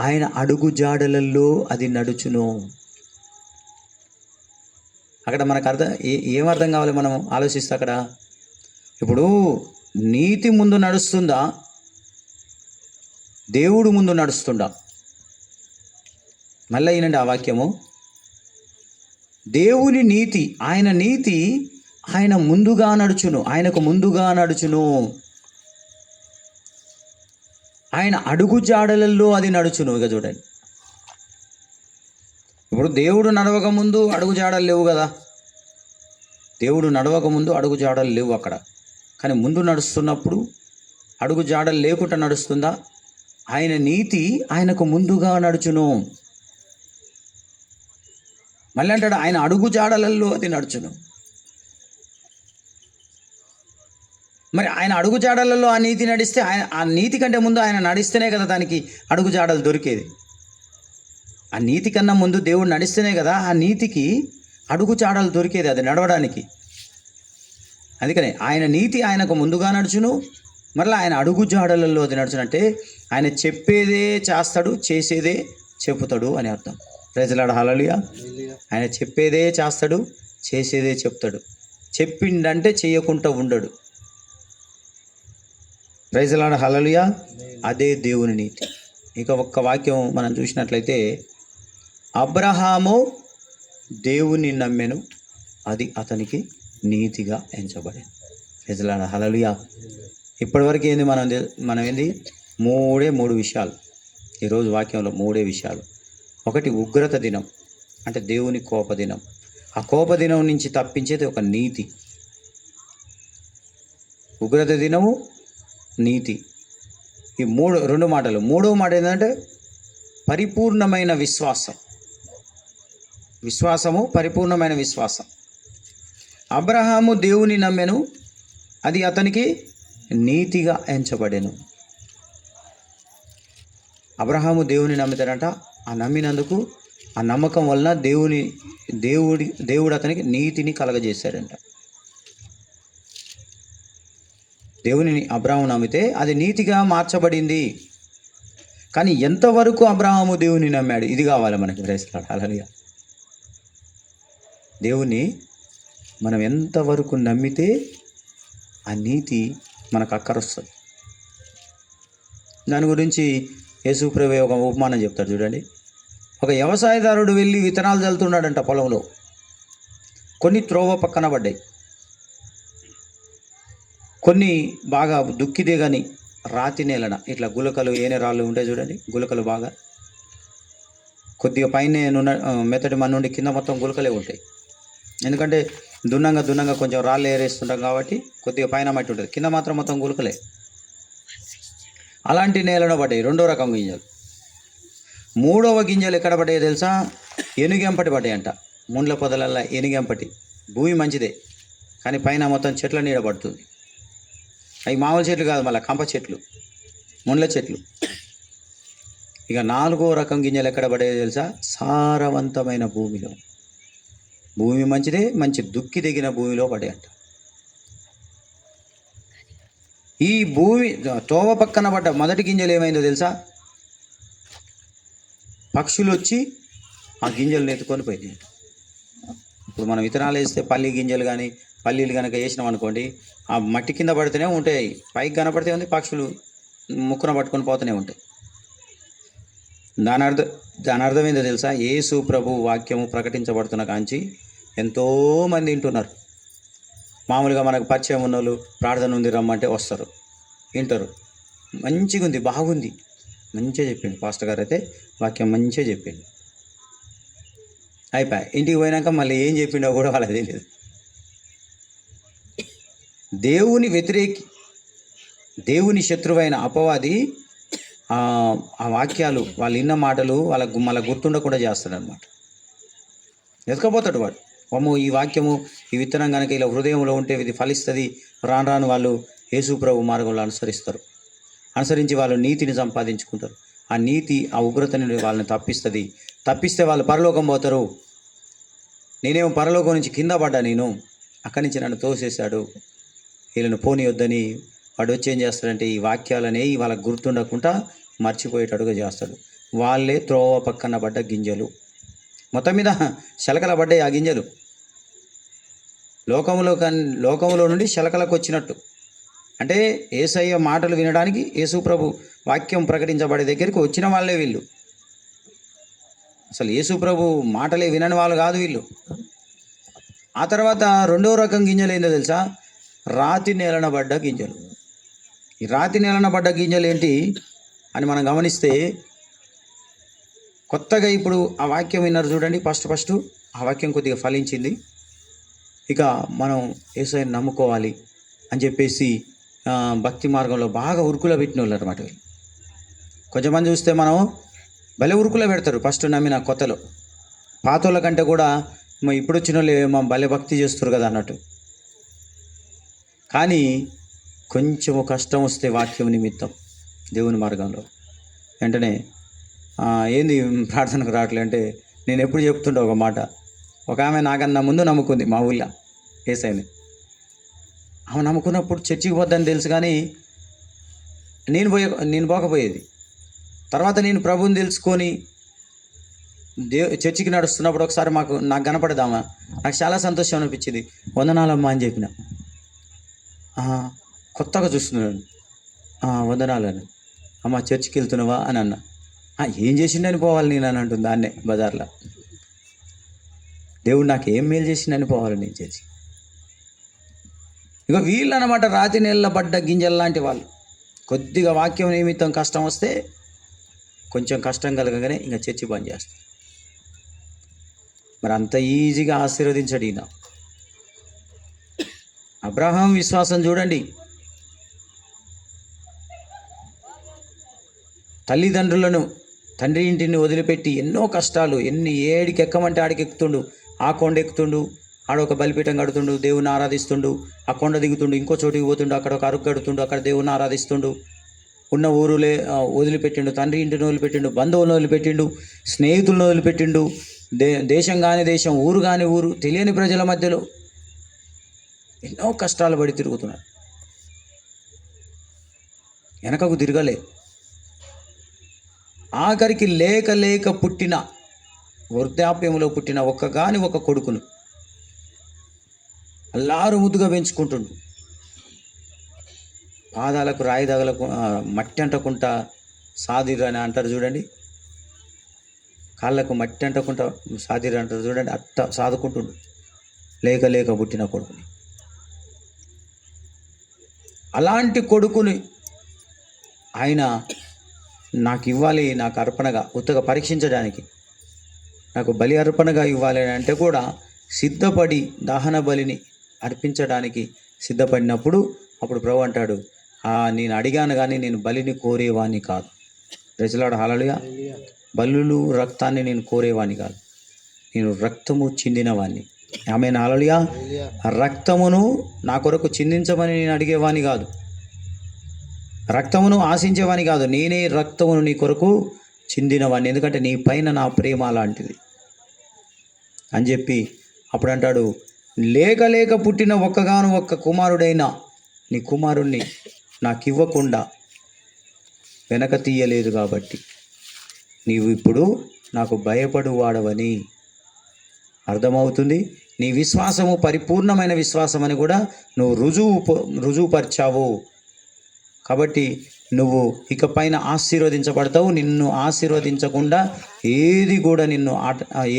Speaker 1: ఆయన అడుగు జాడలలో అది నడుచును. అక్కడ మనకు ఏం అర్థం కావాలి మనం ఆలోచిస్తే అక్కడ ఇప్పుడు నీతి ముందు నడుస్తుందా, దేవుడు ముందు నడుస్తుందా? మళ్ళీ ఈయనండి ఆ వాక్యము. దేవుని నీతి, ఆయన నీతి ఆయన ముందుగా నడుచును, ఆయనకు ముందుగా నడుచును. ఆయన అడుగు జాడలలో అది నడుచును. ఇక చూడండి, ఇప్పుడు దేవుడు నడవక ముందు అడుగు జాడలు లేవు కదా. దేవుడు నడవక ముందు అడుగు జాడలు లేవు అక్కడ. కానీ ముందు నడుస్తున్నప్పుడు అడుగు జాడలు లేకుండా నడుస్తుందా? ఆయన నీతి ఆయనకు ముందుగా నడుచును. మళ్ళీ అంటాడు ఆయన అడుగు జాడలలో అది నడుచును. మరి ఆయన అడుగు జాడలలో ఆ నీతి నడిస్తే, ఆయన ఆ నీతి కంటే ముందు ఆయన నడిస్తేనే కదా దానికి అడుగు జాడలు దొరికేది. ఆ నీతి కన్నా ముందు దేవుడు నడిస్తేనే కదా ఆ నీతికి అడుగు జాడలు దొరికేది, అది నడవడానికి. అందుకనే ఆయన నీతి ఆయనకు ముందుగా నడుచును, మరలా ఆయన అడుగు జాడలలో అది నడుచునంటే ఆయన చెప్పేదే చేస్తాడు, చేసేదే చెబుతాడు అని అర్థం. ప్రైజ్ లార్డ్, హల్లెలూయా. ఆయన చెప్పేదే చేస్తాడు, చేసేదే చెప్తాడు. చెప్పిండంటే చేయకుండా ఉండడు. ప్రైజ్ లార్డ్, హల్లెలూయా. అదే దేవుని నీతి. ఇక ఒక్క వాక్యం మనం చూసినట్లయితే, అబ్రహాము దేవుని నమ్మెను, అది అతనికి నీతిగా ఎంచబడింది. ప్రైజ్ లార్డ్, హల్లెలూయా. ఇప్పటివరకు ఏంది మనం ఏంది మూడు విషయాలు ఈరోజు వాక్యంలో. మూడే విషయాలు. ఒకటి ఉగ్రత దినం, అంటే దేవుని కోప దినం. ఆ కోప దినం నుంచి తప్పించేది ఒక నీతి. ఉగ్రత దినము, నీతి, ఈ రెండు మాటలు. మూడవ మాట ఏంటంటే పరిపూర్ణమైన విశ్వాసం. విశ్వాసము, పరిపూర్ణమైన విశ్వాసం. అబ్రహాము దేవుని నమ్మెను, అది అతనికి నీతిగా ఎంచబడెను. అబ్రహాము దేవుని నమ్ముతాడంట. ఆ నమ్మినందుకు, ఆ నమ్మకం వలన దేవుడు అతనికి నీతిని కలగజేశాడంట. దేవునిని అబ్రహాము నమ్మితే అది నీతిగా మార్చబడింది. కానీ ఎంతవరకు అబ్రహాము దేవుని నమ్మాడు, ఇది కావాలి మనకి. ప్రైజ్ లార్డ్, హల్లెలూయా. దేవుని మనం ఎంతవరకు నమ్మితే ఆ నీతి మనకు అక్కరొస్తుంది. దాని గురించి యేసు ప్రభువే ఒక ఉపమానం చెప్తాడు చూడండి. ఒక వ్యవసాయదారుడు వెళ్ళి విత్తనాలు చల్లుతున్నాడంట పొలంలో. కొన్ని త్రోవ పక్కన పడ్డాయి, కొన్ని బాగా దుక్కిదే కానీ రాతి నేలన ఇట్లా గులకలు, ఏనే రాళ్ళు ఉంటాయి చూడండి, గులకలు బాగా కొద్దిగా పైన మెత్తటి మన నుండి కింద మొత్తం గులకలే ఉంటాయి. ఎందుకంటే దున్నంగా కొంచెం రాళ్ళు ఏరేస్తుంటాం కాబట్టి కొద్దిగా పైన మట్టి ఉంటుంది, కింద మాత్రం మొత్తం గులకలే. అలాంటి నేలలో పడ్డాయి రెండో రకం గింజలు. మూడవ గింజలు ఎక్కడ పడ్డాయో తెలుసా? ఎనుగెంపటి పడ్డాయంట. ముండ్ల పొదలల్లా ఎనుగెంపటి. భూమి మంచిదే కానీ పైన మొత్తం చెట్ల నీడ పడుతుంది. అవి మామూలు చెట్లు కాదు, మళ్ళీ కంప చెట్లు, ముండ్ల చెట్లు. ఇక నాలుగో రకం గింజలు ఎక్కడ పడ్డాయో తెలుసా? సారవంతమైన భూమిలో. భూమి మంచిదే, మంచి దుక్కి దిగిన భూమిలో పడ్డాయంట. ఈ భూమి తోవ పక్కన పడ్డ మొదటి గింజలు ఏమైందో తెలుసా? పక్షులు వచ్చి ఆ గింజలు ఎత్తుకొని పోయినాయి. ఇప్పుడు మనం విత్తనాలు వేస్తే పల్లి గింజలు కానీ పల్లీలు కనుక వేసినాం అనుకోండి, ఆ మట్టి కింద పడితేనే ఉంటాయి, పైకి కనపడితే ఉంది పక్షులు ముక్కున పట్టుకొని పోతూనే ఉంటాయి. దాని అర్థం ఏందో తెలుసా? యేసు ప్రభు వాక్యము ప్రకటించబడుతున్న కాంచి ఎంతోమంది వింటున్నారు. మామూలుగా మనకు పరిచయం ఉన్నోళ్ళు ప్రార్థన ఉంది రమ్మంటే వస్తారు, వింటారు. మంచిగా ఉంది, బాగుంది, మంచిగా చెప్పిండు పాస్టర్ గారు, అయితే వాక్యం మంచిగా చెప్పిండు. అయిపోయి ఇంటికి పోయినాక మళ్ళీ ఏం చెప్పిండో కూడా వాళ్ళకి తెలియదు. దేవుని శత్రువైన అపవాది ఆ వాక్యాలు, వాళ్ళు విన్న మాటలు వాళ్ళకు మళ్ళీ గుర్తుండకుండా చేస్తాడు అనమాట. ఎత్తుకపోతాడు వాడు. అమ్మో, ఈ వాక్యము, ఈ విత్తనం కనుక ఇలా హృదయంలో ఉంటే ఇది ఫలిస్తుంది. రాను రాను వాళ్ళు యేసు ప్రభు మార్గంలో అనుసరించి వాళ్ళు నీతిని సంపాదించుకుంటారు. ఆ నీతి, ఆ ఉగ్రతని వాళ్ళని తప్పిస్తే వాళ్ళు పరలోకం పోతారు. నేనేమో పరలోకం నుంచి కింద పడ్డా, అక్కడి నుంచి నన్ను తోసేశాడు, వీళ్ళని పోనీయొద్దని వాడు వచ్చి ఏం చేస్తాడంటే ఈ వాక్యాలనే వాళ్ళకి గుర్తుండకుండా మర్చిపోయేటట్టుగా చేస్తాడు. వాళ్ళే త్రోవ పక్కన పడ్డ గింజలు, మొత్తం మీద శలకల పడ్డాయి ఆ గింజలు. లోకంలో నుండి శలకలకు వచ్చినట్టు. అంటే యేసయ్య మాటలు వినడానికి, యేసు ప్రభు వాక్యం ప్రకటించబడే దగ్గరికి వచ్చిన వాళ్ళే వీళ్ళు. అసలు యేసు ప్రభు మాటలే వినని వాళ్ళు కాదు వీళ్ళు. ఆ తర్వాత రెండో రకం గింజలు ఏందో తెలుసా? రాతి నేలన పడ్డ గింజలు. ఈ రాతి నేలన పడ్డ గింజలు ఏంటి అని మనం గమనిస్తే, కొత్తగా ఇప్పుడు ఆ వాక్యం విన్నారు చూడండి, ఫస్ట్ ఆ వాక్యం కొద్దిగా ఫలించింది. ఇక మనం యేసయ్యను నమ్ముకోవాలి అని చెప్పేసి భక్తి మార్గంలో బాగా ఉరుకులో పెట్టిన వాళ్ళు అనమాట వీళ్ళు. కొంచెంమంది చూస్తే మనం భలే ఉరుకులో పెడతారు ఫస్ట్ నమ్మిన కొత్తలో. పాతోళ్ళ కంటే కూడా ఇప్పుడు వచ్చిన వాళ్ళు మా భలే భక్తి చేస్తారు కదా అన్నట్టు. కానీ కొంచెము కష్టం వస్తే వాక్యం నిమిత్తం దేవుని మార్గంలో వెంటనే ఏంది ప్రార్థనకు రావట్లే అంటే, నేను ఎప్పుడు చెప్తుంటా ఒక మాట. ఒక ఆమె నాకన్నా ముందు నమ్ముకుంది మా ఊళ్ళో యేసయ్యని. ఆమె నమ్ముకున్నప్పుడు చర్చికి పోద్దని తెలుసు, కానీ నేను పోకపోయేది. తర్వాత నేను ప్రభువుని తెలుసుకొని చర్చికి నడుస్తున్నప్పుడు ఒకసారి నాకు కనపడదామా, నాకు చాలా సంతోషం అనిపించింది. వందనాలమ్మా అని చెప్పిన. కొత్తగా చూస్తున్నాను. వందనాలని. అమ్మ చర్చికి వెళ్తున్నావా అని అన్న. ఏం చేసిండని పోవాలి నేను అని అంటుంది దాన్నే బజార్లో. దేవుడు నాకు ఏం మేలు చేసిండని పోవాలి నేను చర్చి. ఇక వీళ్ళు అన్నమాట రాతి నెలల పడ్డ గింజలు లాంటి వాళ్ళు. కొద్దిగా వాక్యం నిమిత్తం కష్టం వస్తే, కొంచెం కష్టం కలగగానే ఇంకా చర్చి బంద్ చేస్తారు. మరి అంత ఈజీగా ఆశీర్వదించడు ఈయన. అబ్రహాం విశ్వాసం చూడండి. తల్లిదండ్రులను, తండ్రి ఇంటిని వదిలిపెట్టి ఎన్నో కష్టాలు, ఏడికి ఎక్కమంటే ఆడికి ఎక్కుతుండు, ఆ కొండ ఎక్కుతుండు, ఆడొక బలిపీఠం కడుతుండు, దేవుని ఆరాధిస్తుండు, ఆ కొండ దిగుతుండు, ఇంకో చోటికి పోతుండు, అక్కడ ఒక అరుగు కడుతుండు, అక్కడ దేవుని ఆరాధిస్తుండు. ఉన్న ఊరులే వదిలిపెట్టిండు, తండ్రి ఇంటిని వదిలిపెట్టిండు, బంధువులను వదిలిపెట్టిండు, స్నేహితులను వదిలిపెట్టిండు, దేశం కాని దేశం, ఊరు కాని ఊరు, తెలియని ప్రజల మధ్యలో ఎన్నో కష్టాలు పడి తిరుగుతున్నాడు. వెనకకు తిరగలే. ఆఖరికి లేక పుట్టిన, వృద్ధాప్యంలో పుట్టిన ఒక కొడుకును అల్లారు ముద్దుగా పెంచుకుంటుండు. పాదాలకు రాయి తగలకు మట్టి అంటకుండా సాదిరు అని అంటారు చూడండి, కాళ్ళకు మట్టి అంటకుండా సాదిరు అంటారు చూడండి, అట్ట సాదుకుంటుండు లేక పుట్టిన కొడుకుని. అలాంటి కొడుకుని ఆయన నాకు ఇవ్వాలి, నాకు అర్పణగా, ఉత్తగా పరీక్షించడానికి, నాకు బలి అర్పణగా ఇవ్వాలి అని అంటే కూడా సిద్ధపడి దహన బలిని అర్పించడానికి సిద్ధపడినప్పుడు అప్పుడు ప్రభు అంటాడు, నేను అడిగాను కానీ నేను బలిని కోరేవాణ్ణి కాదు. ప్రజలాడు హల్లెలూయా. బలులు రక్తాన్ని నేను కోరేవాణ్ణి కాదు, నేను రక్తము చిందినవాణ్ణి. ఆమేన్, హల్లెలూయా. రక్తమును నా కొరకు చిందించమని నేను అడిగేవాణ్ణి కాదు, రక్తమును ఆశించేవాని కాదు, నేనే రక్తమును నీ కొరకు చిందినవాడిని, ఎందుకంటే నీ పైన నా ప్రేమ లాంటిది అని చెప్పి అప్పుడు అంటాడు, లేక పుట్టిన ఒక్క కుమారుడైన నీ కుమారుణ్ణి నాకు ఇవ్వకుండా వెనక తీయలేదు కాబట్టి నీవు ఇప్పుడు నాకు భయపడు వాడవని అర్థమవుతుంది. నీ విశ్వాసము పరిపూర్ణమైన విశ్వాసం అని కూడా నువ్వు రుజువుపరిచావు. కాబట్టి నువ్వు ఇకపైన ఆశీర్వదించబడతావు. నిన్ను ఆశీర్వదించకుండా ఏది కూడా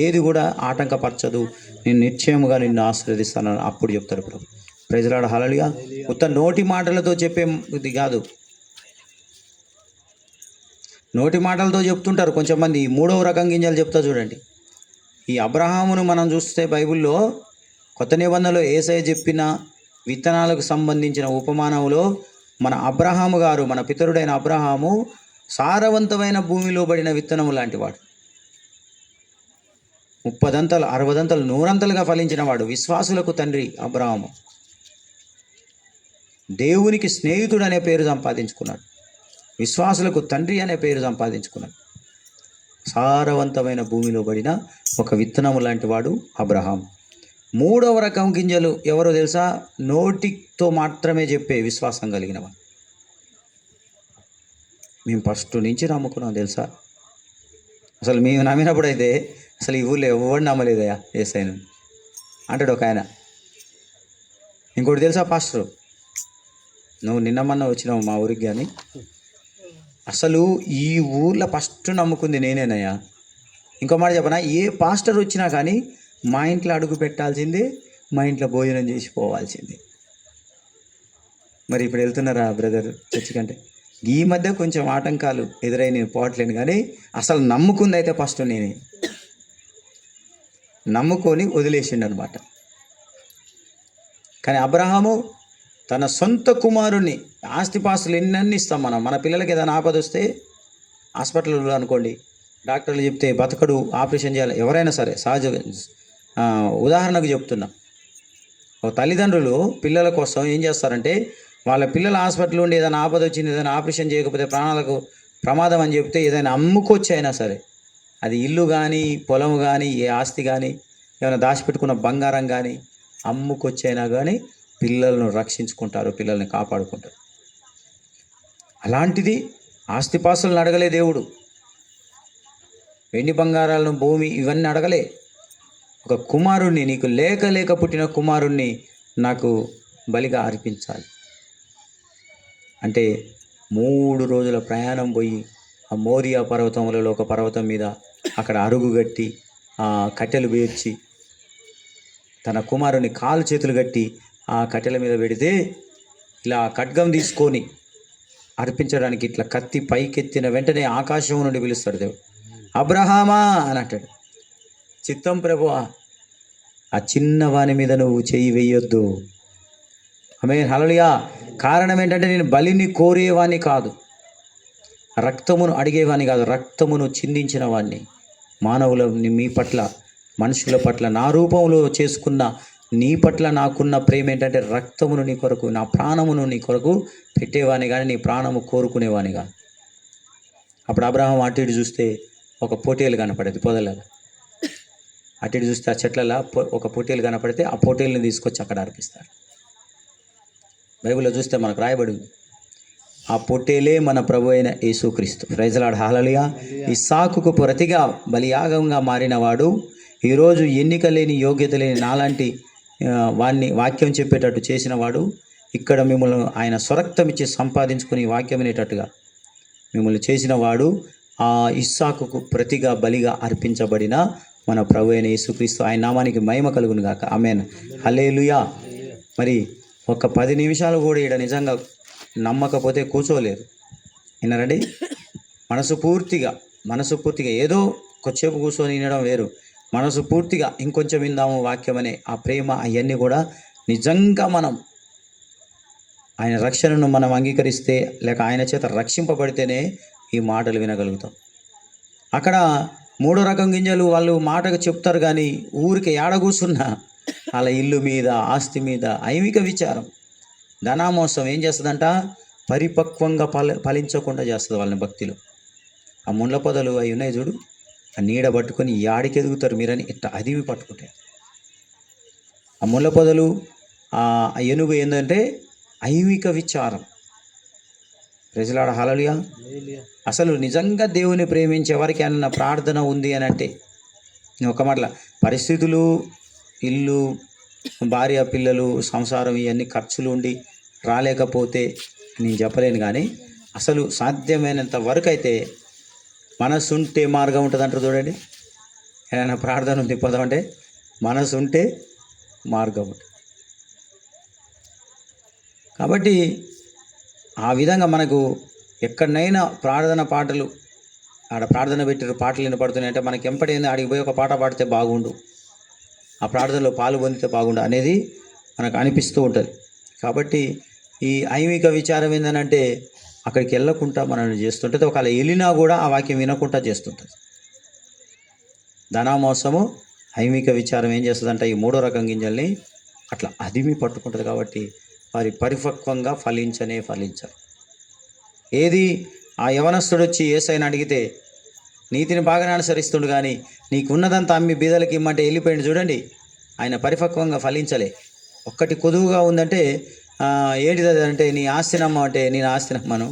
Speaker 1: ఏది కూడా ఆటంకపరచదు. నేను నిశ్చయముగా నిన్ను ఆశీర్వదిస్తాను అప్పుడు చెప్తాడు ప్రభు. ప్రైజ్ లార్డ్, హల్లెలూయా. ఉత్త నోటి మాటలతో చెప్పేది కాదు, నోటి మాటలతో చెప్తుంటారు కొంచెంమంది. మూడవ రకం గింజలు చెప్తా చూడండి. ఈ అబ్రహామును మనం చూస్తే బైబిల్లో కొత్త నిబంధనలో యేసయ్య చెప్పిన విత్తనాలకు సంబంధించిన ఉపమానంలో మన అబ్రహాము గారు, మన పితరుడైన అబ్రహాము సారవంతమైన భూమిలో పడిన విత్తనం లాంటి వాడు. 30 60 100 ఫలించిన వాడు. విశ్వాసులకు తండ్రి అబ్రహాము. దేవునికి స్నేహితుడు అనే పేరు సంపాదించుకున్నాడు. విశ్వాసులకు తండ్రి అనే పేరు సంపాదించుకున్నాడు. సారవంతమైన భూమిలో పడిన ఒక విత్తనము లాంటి వాడు అబ్రహాం. మూడవ రకం గింజలు ఎవరో తెలుసా? నోటితో మాత్రమే చెప్పే విశ్వాసం కలిగిన వాడు. మేము ఫస్ట్ నుంచి నమ్ముకున్నాం తెలుసా. అసలు మేము నమ్మినప్పుడు అయితే అసలు ఈ ఊళ్ళో ఎవరు నమ్మలేదయా యేసయ్యను అంటాడు ఒక ఆయన. ఇంకోటి తెలుసా పాస్టర్, నువ్వు నిన్నమన్నా వచ్చినావు మా ఊరికి, కానీ అసలు ఈ ఊర్లో ఫస్ట్ నమ్ముకుంది నేనేనయ్యా. ఇంకో మాట చెప్పనా, ఏ పాస్టర్ వచ్చినా కానీ మా ఇంట్లో అడుగు పెట్టాల్సిందే, మా ఇంట్లో భోజనం చేసి పోవాల్సిందే. మరి ఇప్పుడు వెళ్తున్నారా బ్రదర్ చర్చి కంటే? ఈ మధ్య కొంచెం ఆటంకాలు ఎదురై నేను పోవట్లేను, కానీ అసలు నమ్ముకుంది అయితే ఫస్ట్ నేనే. నమ్ముకొని వదిలేసిండు అనమాట. కానీ అబ్రహాము తన సొంత కుమారుణ్ణి, ఆస్తిపాస్తులు ఎన్నన్నీ ఇస్తాం మనం. మన పిల్లలకి ఏదైనా ఆపద వస్తే హాస్పిటల్లో అనుకోండి, డాక్టర్లు చెప్తే బతకడు, ఆపరేషన్ చేయాలి, ఎవరైనా సరే సహజ ఉదాహరణకు చెప్తున్నా. ఒక తల్లిదండ్రులు పిల్లల కోసం ఏం చేస్తారంటే, వాళ్ళ పిల్లల హాస్పిటల్ ఉండి ఏదైనా ఆపద వచ్చింది, ఏదైనా ఆపరేషన్ చేయకపోతే ప్రాణాలకు ప్రమాదం అని చెప్తే ఏదైనా అమ్ముకొచ్చి అయినా సరే, అది ఇల్లు కానీ పొలం కానీ ఏ ఆస్తి కానీ ఏమైనా దాచిపెట్టుకున్న బంగారం కానీ అమ్ముకొచ్చైనా కానీ పిల్లలను రక్షించుకుంటారు, పిల్లల్ని కాపాడుకుంటారు. అలాంటిది ఆస్తిపాస్తులను అడగలే దేవుడు, వెండి బంగారాలను, భూమి ఇవన్నీ అడగలే. ఒక కుమారుణ్ణి, నీకు లేక పుట్టిన కుమారుణ్ణి నాకు బలిగా అర్పించాలి అంటే 3 రోజుల ప్రయాణం పోయి ఆ మోరియా పర్వతములలో ఒక పర్వతం మీద అక్కడ అరుగు కట్టి ఆ కట్టెలు పేర్చి తన కుమారుని కాలు చేతులు కట్టి ఆ కట్టెల మీద పెడితే ఇలా ఖడ్గం తీసుకొని అర్పించడానికి ఇట్లా కత్తి పైకెత్తిన వెంటనే ఆకాశం నుండి పిలుస్తాడు దేవుడు, అబ్రహామా అని అంటాడు. చిత్తం ప్రభువా, ఆ చిన్నవాని మీద నువ్వు చెయ్యి వేయొద్దు. ఆమేన్, హల్లెలూయా. కారణం ఏంటంటే నేను బలిని కోరేవాణ్ణి కాదు, రక్తమును అడిగేవాణ్ణి కాదు, రక్తమును చిందించిన వాణ్ణి. మానవులని మీ పట్ల, మనుషుల పట్ల నా రూపంలో చేసుకున్న నీ పట్ల నాకున్న ప్రేమ ఏంటంటే రక్తమును నీ కొరకు, నా ప్రాణమును నీ కొరకు పెట్టేవాని కానీ నీ ప్రాణము కోరుకునేవాని కాదు. అప్పుడు అబ్రహాం అటు ఇటు చూస్తే ఒక పొటేలు కనపడేది పొదలలో. అటు ఇటు చూస్తే ఆ చెట్లలో ఒక పొటేలు కనపడితే ఆ పొటేలుని తీసుకొచ్చి అక్కడ అర్పిస్తారు. బైబిల్లో చూస్తే మనకు రాయబడి ఉంది, ఆ పొట్టేలే మన ప్రభు అయిన యేసుక్రీస్తు. ప్రైజ్ లార్డ్, హల్లెలూయా. ఇస్సాకుకు ప్రతిగా బలియాగంగా మారిన వాడు, ఈరోజు ఎన్నిక లేని, యోగ్యత లేని నాలాంటి వాడిని వాక్యం చెప్పేటట్టు చేసిన వాడు, ఇక్కడ మిమ్మల్ని ఆయన స్వరక్తం ఇచ్చి సంపాదించుకుని వాక్యం వినేటట్టుగా మిమ్మల్ని చేసిన వాడు, ఆ ఇస్సాకుకు ప్రతిగా బలిగా అర్పించబడిన మన ప్రభు అయిన యేసుక్రీస్తు. ఆయన నామానికి మహిమ కలుగును గాక. ఆమేన్, హల్లెలూయా. మరి ఒక 10 నిమిషాలు కూడా ఇక్కడ నిజంగా నమ్మకపోతే కూర్చోలేరు. విన్నారండి? మనసు పూర్తిగా ఏదో కొద్దిసేపు కూర్చొని వినడం వేరు, మనసు పూర్తిగా ఇంకొంచెం విందాము వాక్యం అనే ఆ ప్రేమ, అవన్నీ కూడా నిజంగా మనం ఆయన రక్షణను మనం అంగీకరిస్తే, లేక ఆయన చేత రక్షింపబడితేనే ఈ మాటలు వినగలుగుతాం. అక్కడ 3వ రకం గింజలు వాళ్ళు మాటకు చెప్తారు, కానీ ఊరికి ఏడ కూర్చున్నా వాళ్ళ ఇల్లు మీద, ఆస్తి మీద ఐమిక విచారం, ధనామోసం ఏం చేస్తుందంట, పరిపక్వంగా ఫలించకుండా చేస్తుంది వాళ్ళని భక్తిలో. ఆ ముండ్ల పొదలు అవి ఉన్నాయి చూడు, ఆ నీడ పట్టుకొని యాడికి ఎదుగుతారు మీరని ఇట్లా అదివి పట్టుకుంటాయి. ఆ ముళ్ళ పొదలు, ఆ ఏనుగు ఏంటంటే ఐమిక విచారం. ప్రైజ్ లార్డ్, హల్లెలూయా. అసలు నిజంగా దేవుని ప్రేమించే వారికి అన్న ప్రార్థన ఉంది అని అంటే, ఒక మాటల పరిస్థితులు, ఇల్లు, భార్య, పిల్లలు, సంసారం, ఇవన్నీ ఖర్చులు ఉండి రాలేకపోతే నేను చెప్పలేను, కానీ అసలు సాధ్యమైనంత వరకు అయితే మనసు ఉంటే మార్గం ఉంటుంది అంటారు చూడండి. ఏదైనా ప్రార్థన ఉంది పోదామంటే మనసు ఉంటే మార్గం ఉంటుంది. కాబట్టి ఆ విధంగా మనకు ఎక్కడనైనా ప్రార్థన పాటలు ఆడ ప్రార్థన పెట్టారు, పాటలు వినపడుతున్నాయి అంటే మనకి ఎంపటైంది ఆడికి పోయి ఒక పాట పాడితే బాగుండు, ఆ ప్రార్థనలో పాలు పొందితే బాగుండు అనేది మనకు అనిపిస్తూ ఉంటుంది. కాబట్టి ఈ ఐమిక విచారం ఏంటంటే అక్కడికి వెళ్ళకుండా మనల్ని చేస్తుంటుంది. ఒకవేళ వెళ్ళినా కూడా ఆ వాక్యం వినకుండా చేస్తుంటుంది. ధనామోసము ఐమిక విచారం ఏం చేస్తుందంటే ఈ మూడో రకం గింజల్ని అట్లా అదిమి పట్టుకుంటుంది. కాబట్టి వారి పరిపక్వంగా ఫలించరు. ఏది ఆ యవనస్తుడు వచ్చి యేసయ్యను అడిగితే నీతిని బాగానే అనుసరిస్తుండు, కానీ నీకున్నదంతా అమ్మి బీదలకి ఇమ్మంటే వెళ్ళిపోయింది చూడండి. ఆయన పరిపక్వంగా ఫలించలే. ఒక్కటి కొదువుగా ఉందంటే ఏంటిది అంటే నీ ఆస్తి నమ్మ అంటే నేను ఆస్తి నమ్మను,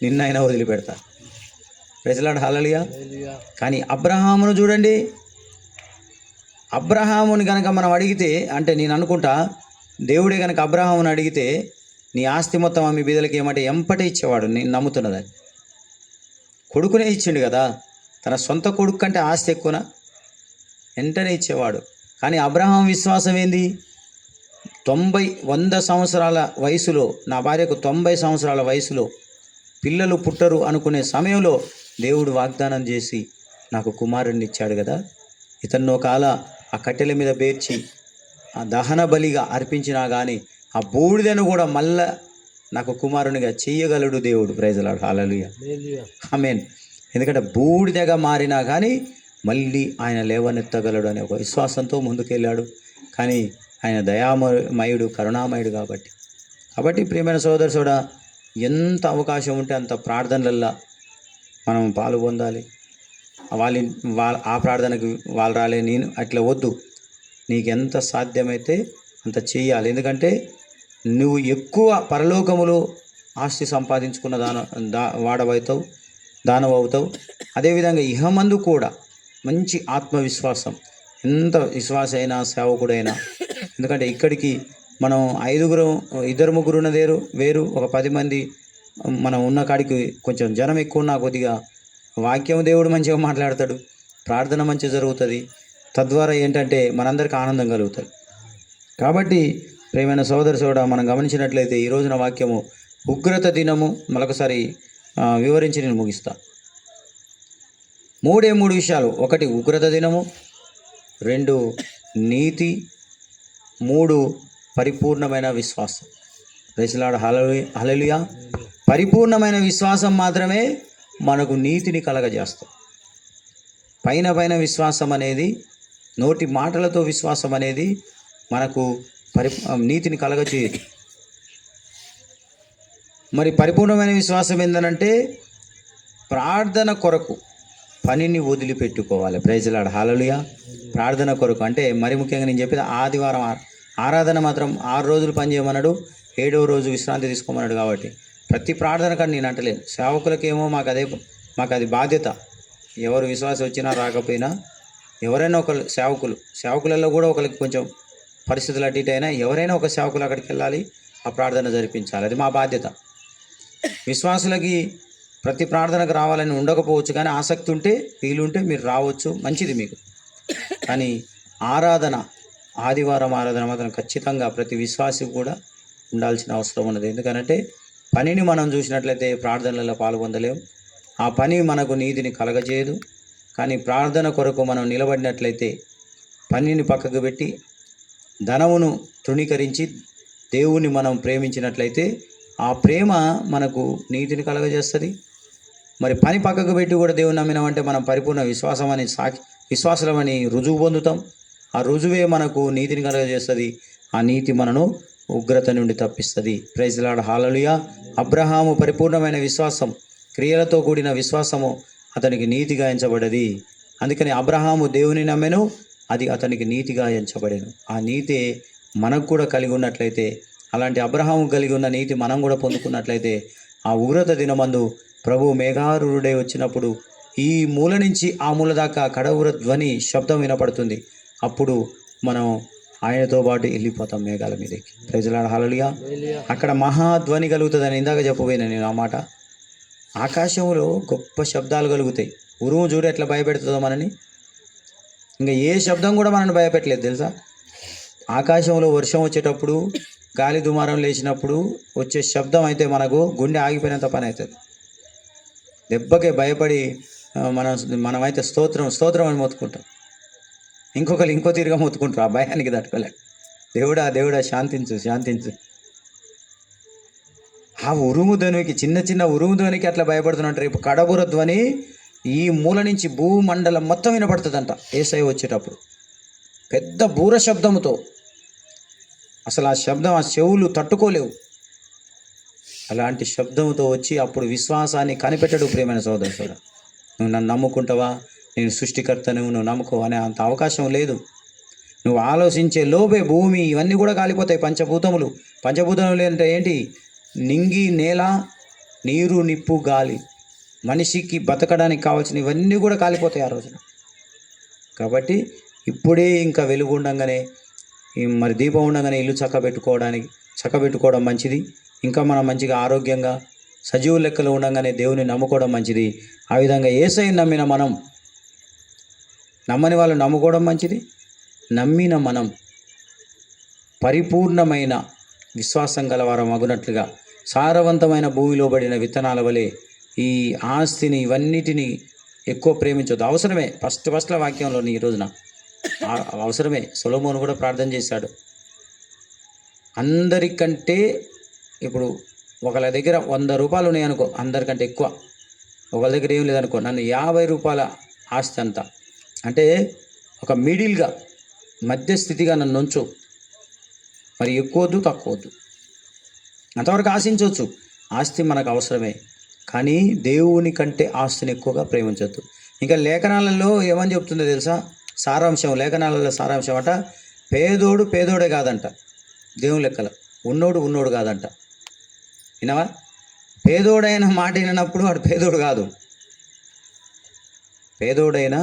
Speaker 1: నిన్నైనా వదిలిపెడతా. ప్రజలాడు హల్లెలూయా. కానీ అబ్రహామును చూడండి, అబ్రహాముని కనుక మనం అడిగితే అంటే నేను అనుకుంటా దేవుడే కనుక అబ్రహాముని అడిగితే నీ ఆస్తి మొత్తం అమ్మి బీదలకి ఏమంటే ఎంపటే ఇచ్చేవాడు. నేను నమ్ముతున్నదని కొడుకునే ఇచ్చిండు కదా, తన సొంత కొడుకు కంటే ఆస్తి ఎక్కువనా, వెంటనే ఇచ్చేవాడు. కానీ అబ్రహాం విశ్వాసం ఏంది? 100 సంవత్సరాల వయసులో, నా భార్యకు 90 సంవత్సరాల వయసులో పిల్లలు పుట్టరు అనుకునే సమయంలో దేవుడు వాగ్దానం చేసి నాకు కుమారుడిని ఇచ్చాడు కదా, ఇతన్ని ఒకవేళ ఆ కట్టెల మీద పేర్చి ఆ దహన బలిగా అర్పించినా కానీ ఆ బూడిదను కూడా మళ్ళా నాకు కుమారునిగా చెయ్యగలడు దేవుడు. Praise the Lord. Hallelujah. Amen. ఎందుకంటే బూడిదగా మారినా కానీ మళ్ళీ ఆయన లేవనెత్తగలడు అనే ఒక విశ్వాసంతో ముందుకెళ్ళాడు. కానీ ఆయన దయామయుడు, కరుణామయుడు కాబట్టి ప్రియమైన సోదరుడా, ఎంత అవకాశం ఉంటే అంత ప్రార్థనలల్లో మనం పాలు పొందాలి. ఆ ప్రార్థనకు వాళ్ళు రాలే, నేను అట్లా వద్దు. నీకు ఎంత సాధ్యమైతే అంత చెయ్యాలి. ఎందుకంటే నువ్వు ఎక్కువ పరలోకములో ఆస్తి సంపాదించుకున్న వాడవవుతావు, దానవవుతావు. అదేవిధంగా ఇహమందు కూడా మంచి ఆత్మవిశ్వాసం, ఎంత విశ్వాస అయినా సేవకుడైనా. ఎందుకంటే ఇక్కడికి మనం 2 ముగ్గురు ఉన్నదేరు వేరు, ఒక 10 మంది మనం ఉన్న కాడికి కొంచెం జనం ఎక్కువ ఉన్నా కొద్దిగా వాక్యం దేవుడు మంచిగా మాట్లాడతాడు, ప్రార్థన మంచిగా జరుగుతుంది. తద్వారా ఏంటంటే మనందరికీ ఆనందం కలుగుతుంది. కాబట్టి ప్రియమైన సోదరుడా, మనం గమనించినట్లయితే ఈ రోజున వాక్యము ఉగ్రత దినము మరొకసారి వివరించి నేను ముగిస్తా. 3 విషయాలు. 1 ఉగ్రత దినము, 2 నీతి, 3 పరిపూర్ణమైన విశ్వాసం. Praise the Lord. హల్లెలూయా. పరిపూర్ణమైన విశ్వాసం మాత్రమే మనకు నీతిని కలగజేస్తుంది. పైన విశ్వాసం అనేది, నోటి మాటలతో విశ్వాసం అనేది మనకు నీతిని కలగచేయదు. మరి పరిపూర్ణమైన విశ్వాసం ఏంటంటే ప్రార్థన కొరకు పనిని వదిలిపెట్టుకోవాలి. Praise the Lord. హల్లెలూయా. ప్రార్థన కొరకు అంటే మరి ముఖ్యంగా నేను చెప్పేది ఆదివారం ఆరాధన మాత్రం 6 రోజులు పని చేయమన్నాడు, 7వ రోజు విశ్రాంతి తీసుకోమన్నాడు. కాబట్టి ప్రతి ప్రార్థన కానీ నేను అంటలేను. సేవకులకేమో మాకు అది బాధ్యత. ఎవరు విశ్వాసం వచ్చినా రాకపోయినా ఎవరైనా ఒకరు సేవకులలో కూడా ఒకరికి కొంచెం పరిస్థితులు అటు ఇటు అయినా ఎవరైనా ఒక సేవకులు అక్కడికి వెళ్ళాలి, ఆ ప్రార్థన జరిపించాలి. అది మా బాధ్యత. విశ్వాసులకి ప్రతి ప్రార్థనకు రావాలని ఉండకపోవచ్చు, కానీ ఆసక్తి ఉంటే వీలుంటే మీరు రావచ్చు, మంచిది మీకు. కానీ ఆదివారం ఆరాధన మాత్రం ఖచ్చితంగా ప్రతి విశ్వాసి కూడా ఉండాల్సిన అవసరం ఉన్నది. ఎందుకంటే పనిని మనం చూసినట్లయితే ప్రార్థనలలో పాల్గొనలేము, ఆ పని మనకు నీతిని కలగజేయదు. కానీ ప్రార్థన కొరకు మనం నిలబడినట్లయితే పనిని పక్కకు పెట్టి ధనమును తృణీకరించి దేవుని మనం ప్రేమించినట్లయితే ఆ ప్రేమ మనకు నీతిని కలగజేస్తుంది. మరి పని పక్కకు పెట్టి కూడా దేవుని నమ్మినామంటే మనం పరిపూర్ణ విశ్వాసమని రుజువు పొందుతాం. ఆ రుజువే మనకు నీతిని కలగజేస్తుంది. ఆ నీతి మనను ఉగ్రత నుండి తప్పిస్తుంది. Praise the Lord. Hallelujah. Abraham పరిపూర్ణమైన విశ్వాసం, క్రియలతో కూడిన విశ్వాసము అతనికి నీతిగా ఎంచబడ్డది. అందుకని అబ్రహాము దేవుని నమ్మెను, అది అతనికి నీతిగా ఎంచబడెను. ఆ నీతి మనకు కూడా కలిగి ఉన్నట్లయితే, అలాంటి అబ్రహాము కలిగి ఉన్న నీతి మనం కూడా పొందుకున్నట్లయితే, ఆ ఉగ్రత దినమందు ప్రభు మేఘారూఢుడై వచ్చినప్పుడు ఈ మూల నుంచి ఆ మూల దాకా కడవుర ధ్వని శబ్దం వినపడుతుంది. అప్పుడు మనం ఆయనతో పాటు వెళ్ళిపోతాం మేఘాల మీదకి. Praise the Lord. హల్లెలూయా. అక్కడ మహాధ్వని కలుగుతుందని ఇందాక చెప్పబోయినా నేను ఆ మాట. ఆకాశంలో గొప్ప శబ్దాలు కలుగుతాయి. ఉరుము చూడు ఎట్లా భయపెడుతుందో మనని. ఇంకా ఏ శబ్దం కూడా మనల్ని భయపెట్టలేదు తెలుసా. ఆకాశంలో వర్షం వచ్చేటప్పుడు, గాలి దుమారం లేచినప్పుడు వచ్చే శబ్దం అయితే మనకు గుండె ఆగిపోయినంత పని అవుతుంది. దెబ్బకే భయపడి మనమైతే స్తోత్రం స్తోత్రం అని మొత్తుకుంటాం. ఇంకొకరు ఇంకో తీరుగా మొత్తుకుంటారు ఆ భయానికి తట్టుకోలేక. దేవుడా దేవుడా శాంతించు శాంతించు. ఆ ఉరుము ధ్వనికి, చిన్న చిన్న ఉరుము ధ్వనికి అట్లా భయపడుతున్నట్టు. రేపు కడబుర ధ్వని ఈ మూల నుంచి భూమండలం మొత్తం వినపడుతుందంట యేసయ్య వచ్చేటప్పుడు, పెద్ద బూర శబ్దముతో. అసలు ఆ శబ్దం ఆ చెవులు తట్టుకోలేవు. అలాంటి శబ్దంతో వచ్చి అప్పుడు విశ్వాసాన్ని కనిపెట్టడు. ప్రియమైన సోదరుడు, నువ్వు నన్ను నమ్ముకుంటావా, నేను సృష్టికర్తను, నువ్వు నమ్ముకోవా అనే అంత అవకాశం లేదు. నువ్వు ఆలోచించే లోపే భూమి ఇవన్నీ కూడా కాలిపోతాయి. పంచభూతములు అంటే ఏంటి? నింగి, నేల, నీరు, నిప్పు, గాలి. మనిషికి బతకడానికి కావాల్సిన ఇవన్నీ కూడా కాలిపోతాయి ఆ రోజున. కాబట్టి ఇప్పుడే ఇంకా వెలుగు ఉండగానే, మరి దీపం ఉండగానే ఇల్లు చక్కబెట్టుకోవడం మంచిది. ఇంకా మనం మంచిగా ఆరోగ్యంగా సజీవ లెక్కలు ఉండగానే దేవుని నమ్ముకోవడం మంచిది. ఆ విధంగా యేసయ్యను నమ్మిన మనం, నమ్మని వాళ్ళు నమ్ముకోవడం మంచిది. నమ్మిన మనం పరిపూర్ణమైన విశ్వాసం గలవారం అగునట్లుగా సారవంతమైన భూమిలో పడిన విత్తనాల వలె ఈ ఆస్తిని ఇవన్నిటిని ఎక్కువ ప్రేమించొద్దు. అవసరమే, ఫస్ట్ వాక్యంలోని ఈ రోజున అవసరమే. సొలొమోను కూడా ప్రార్థన చేశాడు. అందరికంటే ఇప్పుడు ఒకళ్ళ దగ్గర 100 రూపాయలు ఉన్నాయనుకో, అందరికంటే ఎక్కువ. ఒకళ్ళ దగ్గర ఏం లేదనుకో, నన్ను 50 రూపాయల ఆస్తి అంతా అంటే ఒక మిడిల్గా మధ్యస్థితిగా నన్ను ఉంచు. మరి ఎక్కువద్దు తక్కువద్దు, అంతవరకు ఆశించవచ్చు. ఆస్తి మనకు అవసరమే, కానీ దేవుని కంటే ఆస్తిని ఎక్కువగా ప్రేమించవద్దు. ఇంకా లేఖనాలలో ఏమని చెప్తుందో తెలుసా? లేఖనాలలో సారాంశం అట, పేదోడే కాదంట దేవుని లెక్కల, ఉన్నోడు కాదంట. వినవా? పేదోడైన మాట వినప్పుడు వాడు పేదోడు కాదు. పేదోడైనా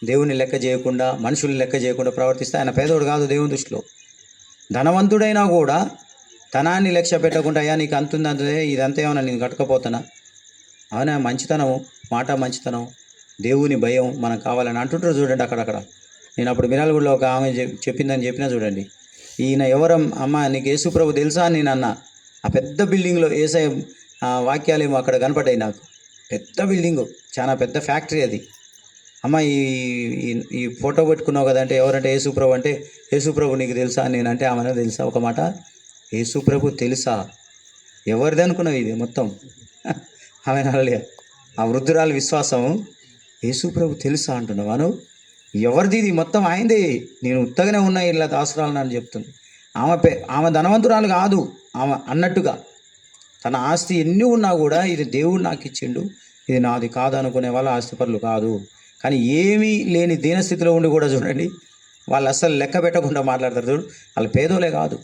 Speaker 1: దేవుని లెక్క చేయకుండా, మనుషుల్ని లెక్క చేయకుండా ప్రవర్తిస్తే ఆయన పేదోడు కాదు దేవుని దృష్టిలో. ధనవంతుడైనా కూడా ధనాన్ని లక్ష్య పెట్టకుండా, అయ్యా నీకు అంతుందే, ఇదంతా ఏమన్నా నేను కట్టుకపోతానా, అవునా, మంచితనం, దేవుని భయం మనకు కావాలని అంటుంటారు చూడండి అక్కడక్కడ. నేను అప్పుడు మిరాలగూడలో ఒక ఆమె చెప్పినా చూడండి. ఈయన అమ్మ నీకు యేసుప్రభు తెలుసా అని నేను అన్నా. ఆ పెద్ద బిల్డింగ్లో యేసయ్య వాక్యాలు ఏమో అక్కడ కనపడ్డాయి నాకు. పెద్ద బిల్డింగు, చాలా పెద్ద ఫ్యాక్టరీ అది. అమ్మ ఈ ఫోటో పెట్టుకున్నావు కదంటే, ఎవరంటే యేసుప్రభు అంటే, యేసుప్రభు నీకు తెలుసా అని నేనంటే ఆమెనే తెలుసా. ఒక మాట, యేసుప్రభు తెలుసా? ఎవరిది అనుకున్నావు ఇది మొత్తం? ఆమె అనలే. ఆ వృద్ధురాలు విశ్వాసం, యేసుప్రభు తెలుసా అంటున్నావాను, ఎవరిది ఇది మొత్తం? ఆయనదే, నేను ఉత్తగానే ఉన్నా ఇలా దాసురాలను అని చెప్తుంది. ఆమె ధనవంతురాలు కాదు ఆమె అన్నట్టుగా. తన ఆస్తి ఎన్ని ఉన్నా కూడా ఇది దేవుడు నాకు ఇచ్చిండు, ఇది నాది కాదు అనుకునే వాళ్ళ ఆస్తిపరులు కాదు. కానీ ఏమీ లేని దీనస్థితిలో ఉండి కూడా చూడండి, వాళ్ళు అస్సలు లెక్క పెట్టకుండా మాట్లాడతారు చూడు. వాళ్ళు పేదోలే కాదు,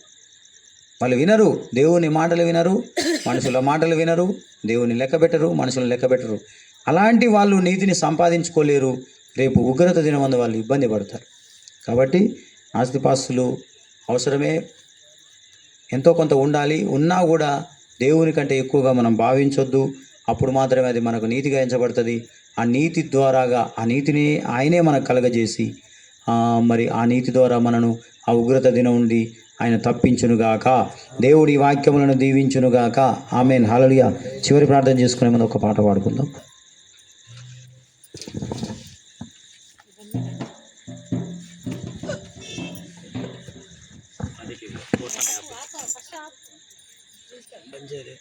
Speaker 1: వాళ్ళు వినరు, దేవుని మాటలు వినరు, మనుషుల మాటలు వినరు, దేవుని లెక్క పెట్టరు, మనుషులను లెక్క పెట్టరు. అలాంటి వాళ్ళు నీతిని సంపాదించుకోలేరు. రేపు ఉగ్రత దినమందు వాళ్ళు ఇబ్బంది పడతారు. కాబట్టి ఆస్తిపాస్తులు అవసరమే, ఎంతో కొంత ఉండాలి. ఉన్నా కూడా దేవుని కంటే ఎక్కువగా మనం భావించొద్దు. అప్పుడు మాత్రమే అది మనకు నీతిగా ఎంచబడుతుంది. ఆ నీతి ద్వారాగా, ఆ నీతిని ఆయనే మనకు కలగజేసి, మరి ఆ నీతి ద్వారా మనను ఆ ఉగ్రత దినం నుండి ఆయన తప్పించునుగాక. దేవుడి వాక్యములను దీవించునుగాక. ఆమేన్, హల్లెలూయా. చివరి ప్రార్థన చేసుకునే ముందు ఒక పాట పాడుకుందాం.
Speaker 3: మంచిది.